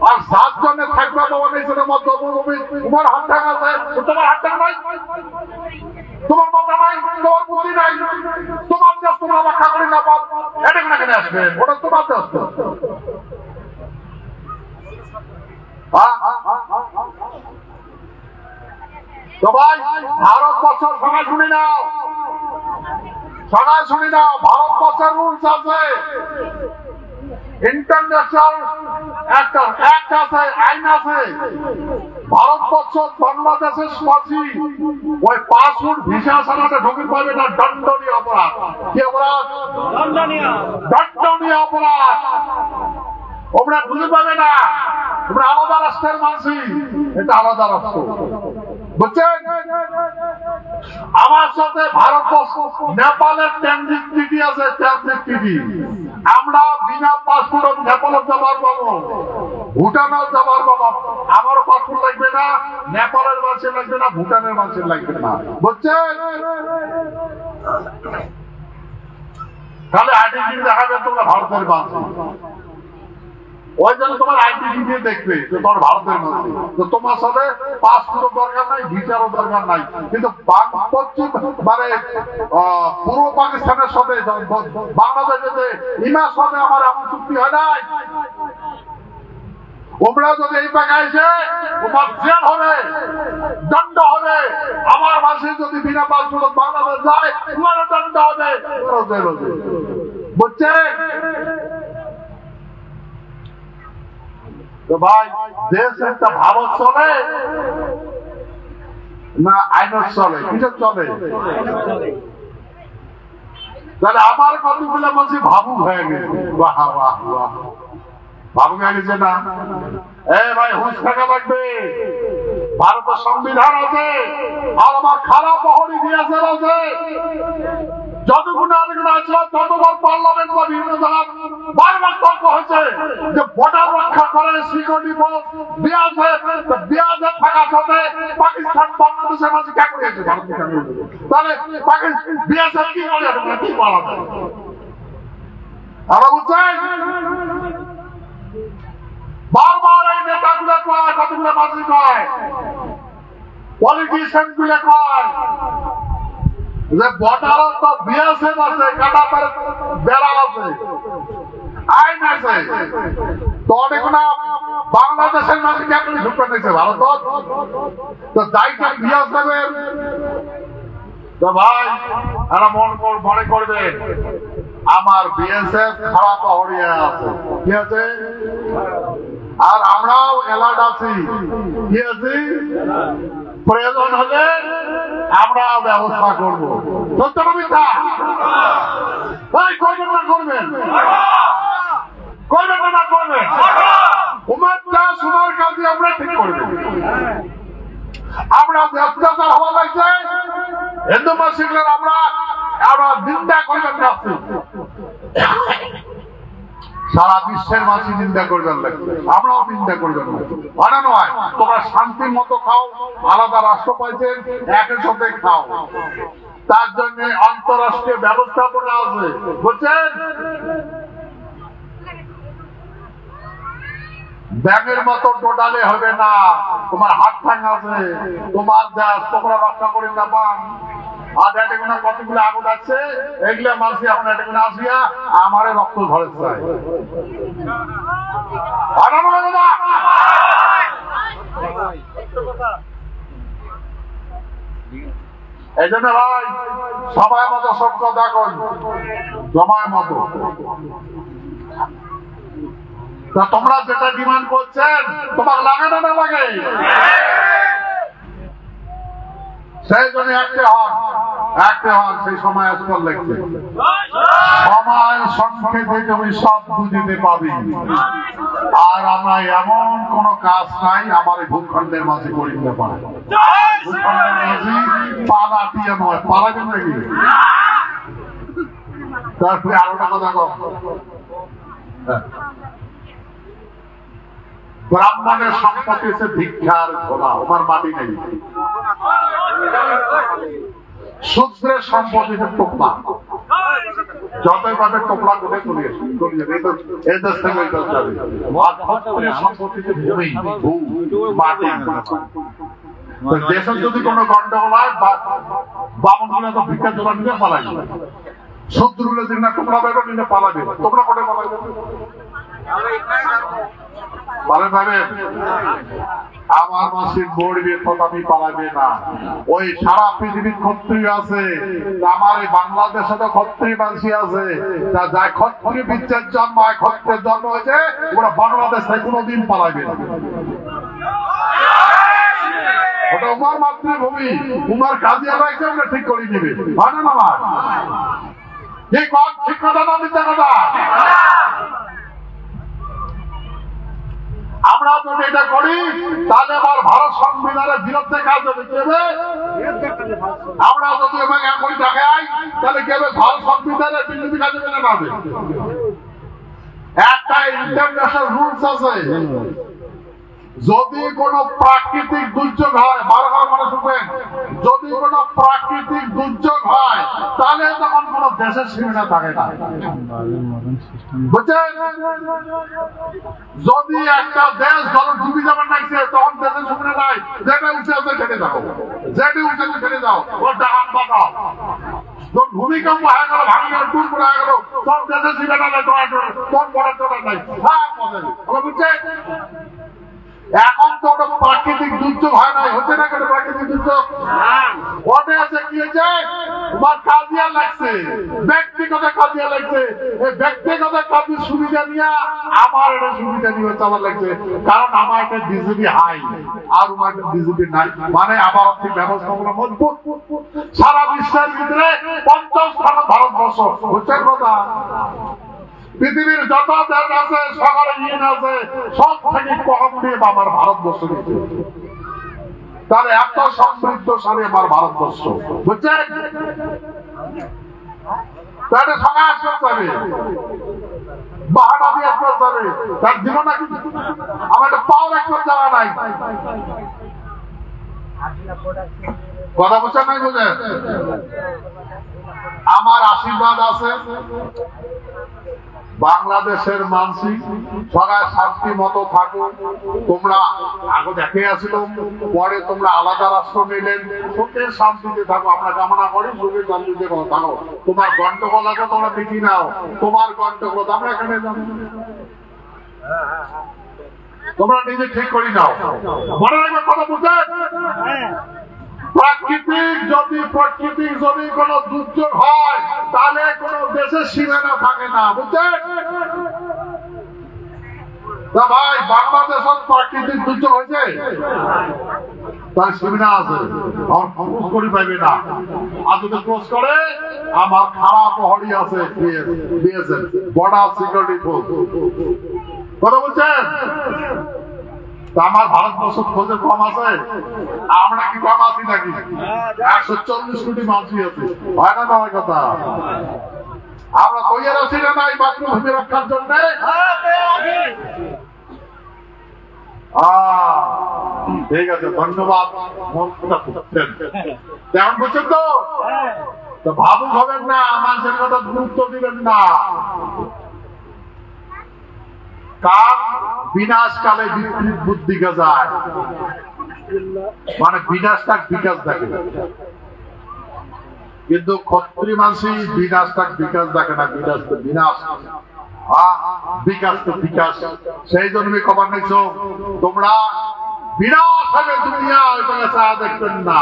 আর 7 জনের থাকবে বানাইছে তোমার জন্মভূমি, তোমার হাত ঠ্যাং আছে, তোমার হাত ঠ্যাং নাই। তোমার মাথা নাই, তোমার বুদ্ধি নাই, তোমার দেশ তোমরা রক্ষা করি না পাব, এটা কেন আসবে? ওটা তোমার দেশ। সবাই ভারতবর্ষের সবাই শুনি নাও, সবাই শুনি নাও। ভারতবর্ষের রুলস আছে, ইন্টারন্যাশনাল একটা আছে, আইন আছে। ভারতবর্ষ বাংলাদেশের স্বাসী ওই পাসপোর্ট ভিসা ছাড়াটা ঢুকে পাবে না, দণ্ডনীয় অপরাধ। কি অপরাধ? দণ্ডনীয় অপরাধ। ওরা ঢুকে পাবে না। তোমরা আলাদা রাষ্ট্রের মানুষই, এটা আলাদা রাষ্ট্র, বুঝছেন? আমার সাথে ভারতবর্ষ নেপালের ট্রানজিট ট্রিটি আছে, ট্রানজিট ট্রিটি। আমরা বিনা পাসপোর্ট নেপালে যাবার পাবো। ভুটানের যাবার বাবা আমারও পাসপোর্ট লাগবে না, নেপালের মানুষের লাগবে না, ভুটানের মানুষের লাগবে না, বুঝছেন? তাহলে আইডেন্টি দেখাবে তোমরা ভারতের মানুষ, ওই জন্য তোমার আইডেন্টি দিয়ে দেখবে যে তোমার ভারতের মানুষ, তো তোমার সাথে পাসপোর্ট দরকার নাই, ভিসারও দরকার নাই। কিন্তু পশ্চিম মানে পূর্ব পাকিস্তানের সাথে বাংলাদেশে ইমার সাথে আমার এমন চুক্তি হয় নাই। ওমরা যদি এই টাকায় এসে তোমার জেল হবে, দণ্ড হবে, আমার মাসে যদি বিনা পাসপোর্ট বাংলাদেশ যায় তোমারও দণ্ড হবে, জেল হবে, বুঝছেন? তো ভাই দেশ একটা ভাবত চলে না আইনত চলে? কিসের চলে? তাহলে আমার কতগুলো বলছি ভাবুক হয়ে গেছে, বাহ বাহ বাহ, ভাবুক হয়ে গেছে না? ভাই হুঁশ থাকা লাগবে। ভারতের সংবিধান আছে আর আমার খারাপ প্রহরী দিয়েছে আছে, যতগুলো আরেকগুলো আছে ততবার পার্লামেন্ট বা বিভিন্ন জায়গায় বারবার তর্ক হয়েছে যে বর্ডার রক্ষা করে সিকিউরিটি ফোর্স বিআরএফ, বিআরএফ থাকার সাথে পাকিস্তান বাংলাদেশের মাঝে কে করেছে? ভারতের কেন? তাহলে বিআরএফ কি করে? কি বলা যায়? আমরা বুঝছেন? বারবার এই নেতাগুলো কয়, কতগুলো বাজি কয়, পলিটিশিয়ান গুলো কয় যে বর্ডার তো বিএসএফ আছে, কাটাতার বেড়া আছে, আইন আছে, তো অনেক না বাংলাদেশের মাঝে কেমন ঢুকে নিয়েছে ভারত, তো দায়িত্ব বিএসএফের। তো ভাই এরা মনে করবেন আমার বিএসএফ খারাপ হরিয়া আছে, কি আছে? আর আমরাও অ্যালার্ট আছি, কি আছি? প্রয়োজন হলে আমরা ব্যবস্থা করবো। সত্য না মিথ্যা? করবেন না করবেন? করবেন না করবেন? উমার কাজে আমরা ঠিক করবেন। আমরা যে অত্যাচার হওয়া লাগছে হিন্দু মুসলিমদের আমরা নিন্দা করবেন না, সারা বিশ্বের মাঝে নিন্দা করবেন লাগবে, আমরাও নিন্দা করবেন না। মানে নয় তোমরা শান্তির মতো খাও, আলাদা রাষ্ট্র পাইছেন একের সাথে খাও, তার জন্য আন্তঃরাষ্ট্রীয় ব্যবস্থাপনা আছে, বুঝছেন? ব্যাঙের মতো টোটালে হবে না, তোমার হাত ঠাং আছে, তোমার দেশ তোমরা রক্ষা করে না পান। আর এগুলো কতগুলো আগুন আছে, এগুলা মানুষ এখন এগুলো আসিয়া আমারে রক্ত ধরে চায়। এই জন্য ভাই সবাই মতো সত্য দেখুন, জমায় মতো। তা তোমরা যেটা ডিমান্ড করছেন তোমার লাগে না না লাগে? সেই জন্য একটা হন সেই সময় আজকাল লাগছে সময় সংক্ষেপে তুমি সব বুঝিতে পাবি। আর আমরা এমন কোন কাজ নাই আমার ভূখণ্ডের মাঝে করিতে পারে, ভূখণ্ডের মাঝে পালাটিয়া নয়, পালাবেন নাকি? তারপরে আলোটা কথা কম, ব্রাহ্মণের সম্পত্তি হচ্ছে ভিক্ষার ঘোলা, আমার মাটি নেই। শূদ্রের সম্পত্তি টোপলা, যতই পাবে টোপলা করে চলে এই দেশ থেকে যাবে। সম্পত্তিতে ভূমি মাটি, দেশের যদি কোনো গন্ডগোল হয় বামন গুলো তো ভিক্ষা জোড়া নিতে পালাই, শূদ্র গুলো যদি না টোপলা পাবে নিতে পালাবে, তোমরা কোটে পালাবে আমার মাসির মরবে তথাপি পালাবে না। ওই সারা পৃথিবীর ক্ষত্রিয় আছে, আমার এই বাংলাদেশে তো ক্ষত্রিয় মানুষ আছে, যা ক্ষত্রিয় বিচ্ছেদ জন্মায়, ক্ষত্রিয়ের জন্ম হয়েছে, ওরা বাংলাদেশ থেকে কোনোদিন পালাবে না। ওটা উমার মাতৃভূমি, উমার কাজিয়া রাখছে, ওটা ঠিক করে নিবে, ভালো না? আমার ঠিক কথা না, মিথ্যা কথা? আমরা যদি এটা করি তাহলে আবার ভারত সংবিধানের বিরুদ্ধে কাজ হবে। আমরা যদি এখনই দেখাই তাহলে কেবে ভারত সংবিধানের বিরুদ্ধে কাজ হবে না? একটা ইন্টারন্যাশনাল রুলস আছে, যদি কোন প্রাকৃতিক দুর্যোগ হয়, বারবার মনে শুনবেন, যদি কোন প্রাকৃতিক দুর্যোগ হয় তাহলে তখন কোন দেশের সীমানা থাকে না, বুঝছেন? যদি একটা দেশ জল ডুবি যাবার লাগছে তখন দেশের সীমানা নাই, যেটা উঠে আছে ছেড়ে যাও, যেটি উঠে আছে ছেড়ে যাও, ওর ডাকাত বাঁচাও। ভূমিকম্প হয়ে গেল, ভাঙে গেল, টুর করে হয়ে গেল, সব দেশের সীমানা নাই, তোর বড় চোটার নাই, বুঝছেন? এখন তো ওটা প্রাকৃতিক দুর্যোগ হয় নাই, হচ্ছে না কেন প্রাকৃতিক দুর্যোগ? ওটা আছে কি হয়েছে, তোমার কাজিয়া লাগছে, ব্যক্তিগত কাজিয়া লাগছে, এই ব্যক্তিগত কাজের সুবিধা নিয়ে আমার এটা সুবিধা নিয়ে চালার লাগছে, কারণ আমার একটা বিজেপি হাই আর আমার একটা বিজেপি নাই, মানে আমার আর্থিক ব্যবস্থাপনা মজবুত। সারা বিশ্বের ভিতরে 50 স্থান ভারতবর্ষ, হচ্ছে কথা। পৃথিবীর যত দেশ আছে, শহরে ইউনিয়ন আছে, সব থেকে কম দিয়ে আমার ভারতবর্ষ দিচ্ছে। তাহলে এত সমৃদ্ধশালী আমার ভারতবর্ষ, বুঝছেন? তাহলে সবাই আসতে যাবে, বাহাটা দিয়ে আসতে যাবে, তার জীবন নাকি আমার একটা পাও রাখবার জায়গা নাই। কথা বুঝছেন নাই? বুঝেন? আমার আশীর্বাদ আছে, বাংলাদেশের মানসিক সবাই শান্তি মতো থাকো। তোমরা আগে দেখে আসলো, পরে তোমরা আলাদা রাষ্ট্র নিলেন, সুখে শান্তিতে থাকো, আমরা কামনা করি সুখে শান্তিতে থাকো। তোমার গন্ডগোল আছে, তোমরা দেখি নাও, তোমার গন্ডগোল আমরা এখানে জানি, তোমরা নিজে ঠিক করি নাও। মনে রাখবে কথা, বুঝেন? প্রাকৃতিক যদি কোন দুর্যোগ হয় তাহলে কোন দেশের সীমানা থাকে না, বুঝছেন? ভাই, বাংলাদেশের প্রাকৃতিক দুর্যোগ হয়েছে, তার সীমানা আছে, আমার খরচ করি পাইবে না। আর যদি ক্রস করে, আমার খারাপ প্রহরী আছে, বর্ডার সিকিউরিটি ফোর্স, কথা বলছেন? আমার ভারতবর্ষ খোঁজে কম আছে, আমরা কি কম আছি নাকি? 140 কোটি মানুষই আছে, হয় না? নয় কথা, আমরা তৈরি আছি না নাই মাতৃভূমি রক্ষার জন্য? ঠিক আছে, ধন্যবাদ। কেমন বলছেন তো? ভাবুক হবেন না, মানুষের কথা গুরুত্ব দিবেন না। কাল বিনাশকালে বিপরীত বুদ্ধি যায়, মানে বিনাশটাক বিকাশ দেখে, কিন্তু ক্ষত্রিয় মানুষই বিনাশটাক বিকাশ দেখে না, বিনাশ তো বিনাশ, বিকাশ তো বিকাশ। সেই জন্য খবর নিচ্ছ, তোমরা বিনাশ হবে দুনিয়া, ওইটাকে চাওয়া দেখবেন না।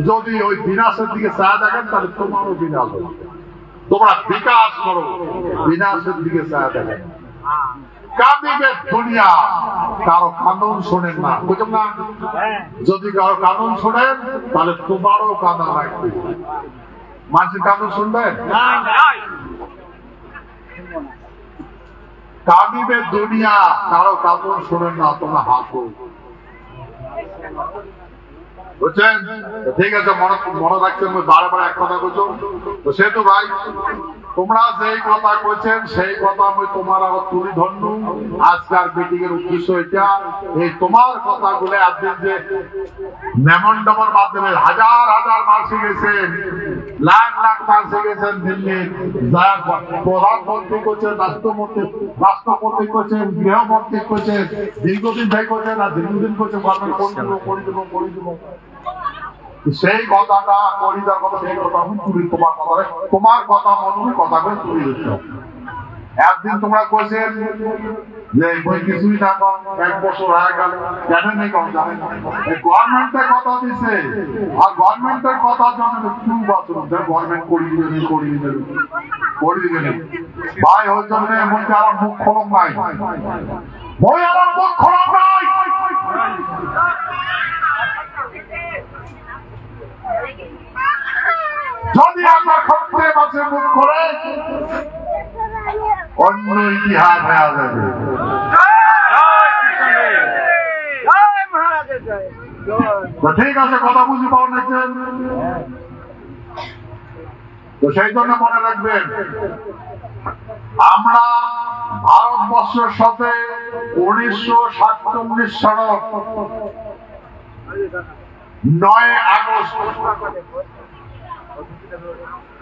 যদি ওই বিনাশের দিকে চাওয়া দেখেন তাহলে তোমারও বিনাশ হবে। তোমরা বিকাশ করো, বিনাশের দিকে চাওয়া দেখেন। কাঁদিবে দুনিয়া, কারো কানুন শোনেন না, বুঝলেন না? যদি কারো কানুন শোনেন তাহলে তোমারও কাঁদা লাগবে। মানুষের কানুন শুনবেন? কাঁদিবে দুনিয়া, কারো কানুন শোনেন না, তোমরা হাসো, বুঝছেন? ঠিক আছে, মনে রাখছেন, বারবার এক কথা বলছো তো, সেহেতু ভাই তোমরা যেই কথা কইছেন সেই কথা আমি তোমার আবার তুলি ধরনু। আজকাল মিটিং এর উদ্দেশ্য এটা, এই তোমার কথাগুলো একদিন যে মেমন্ডমের মাধ্যমে হাজার হাজার মাসি গেছেন, লাখ লাখ মাসি গেছেন দিল্লি, প্রধানমন্ত্রী করছেন, রাষ্ট্রপতি করছেন, গৃহমন্ত্রী করছেন, দীর্ঘদিন ভাই করছেন, আর দীর্ঘদিন করছেন করে দিব। সেই কথাটা করি, তার কথা সেই কথা আমি তুলি, তোমার কথা মনে কথাকে তুলে দিচ্ছ। একদিন তোমরা কইছেন যে কিছুই না, 1 বছর হয়ে গেল, কেন নেই কম জানেন? গভর্নমেন্টের কথা দিচ্ছে, আর গভর্নমেন্টের কথার জন্য কি বছর গভর্নমেন্ট করিয়ে দিবেন ভাই, ওই জন্য মধ্যে আমার মুখ খোলম নাই, বই আমার মুখ খোলম নাই। যদি আমরা ক্ষত্রিয় মাসে মুখ করে অন্য ইতিহাস হয়ে যাবে। ঠিক আছে, কথা বুঝি পাওয়া নাকি? তো সেই জন্য মনে রাখবেন, আমরা ভারতবর্ষের সাথে 1947 সালের 9 আগস্ট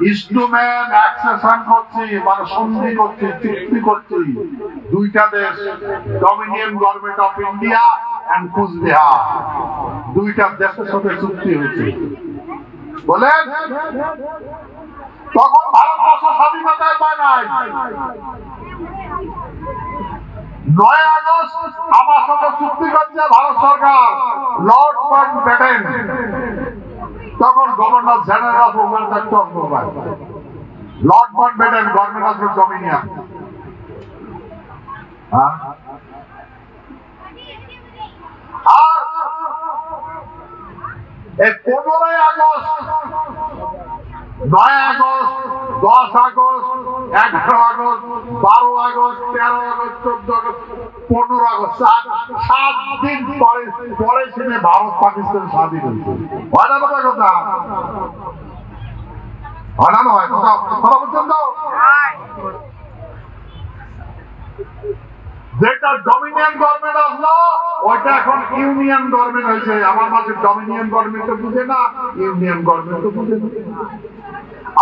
ইস্টম্যান অ্যাক্সেশন করছি, মানে সন্ধি করছি, চুক্তি করছি দুইটা দেশ, dominion government of India and Cooch Behar, দুইটা দেশের সাথে চুক্তি হয়েছে। বলেন তখন ভারতবর্ষ স্বাধীনতায় পায় নাই। 9 আগস্ট আমার সাথে চুক্তি করছে ভারত সরকার, লর্ড মাউন্টব্যাটেন, তখন governor general of Lord Mountbatten, governor of dominion. আর 15 August, 9 August, 10 August, 11 August, 12 August, 13 August, 14 August, 15 August, 7 দিন পরে ছিল ভারত পাকিস্তান স্বাধীন হয়েছে। হয় না কথা? কথা হয় না? হয় কথা বলছেন তো? যেটা ডমিনিয়ন গভর্নমেন্ট আসলো ওইটা এখন ইউনিয়ন গভর্নমেন্ট হয়েছে। আমার মাঝে ডমিনিয়ন গভর্নমেন্ট তো বুঝে না, ইউনিয়ন গভর্নমেন্ট তো বুঝে না।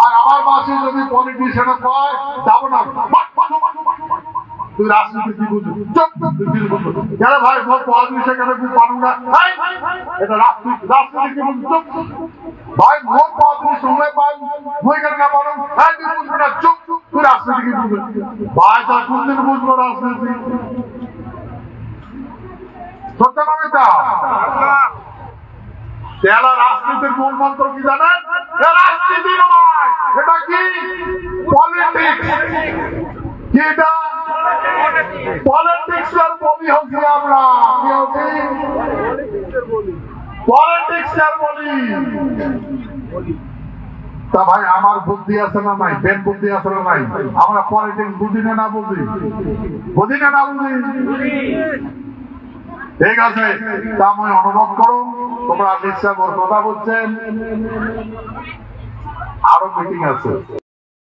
আর আমার মাসে যদি পলিটিশিয়ান কয় যাব না, তুই রাজনীতি কি বুঝবি? কেন ভাই মোট পলিটিশিয়ান কেন তুই পারুন না? এটা রাজনীতি কি বুঝবি? ভাই মোট পলিটিশিয়ান হয়ে পাই বই কেন না পারুন? তুই বুঝবি না, চুপ, তুই রাজনীতি কি বুঝবি? ভাই তার কোনদিন বুঝবো রাজনীতি? সত্য কবিতা তেলা রাজনীতির মূল মন্ত্র কি জানেন? রাজনীতি নয়, এটা কি? পলিটিক্স। কি এটা? পলিটিক্স এর বলি হচ্ছি আমরা। কি হচ্ছি? পলিটিক্স এর বলি। তা ভাই আমার বুদ্ধি আছে না নাই? বেন বুদ্ধি আছে না নাই? আমরা পলিটিক্স বুঝি না বুঝি? বুঝি না বুঝি? ঠিক আছে, তা আমি অনুভব করো তোমরা নিশ্চয় কথা বলছেন, আরো মিটিং আছে।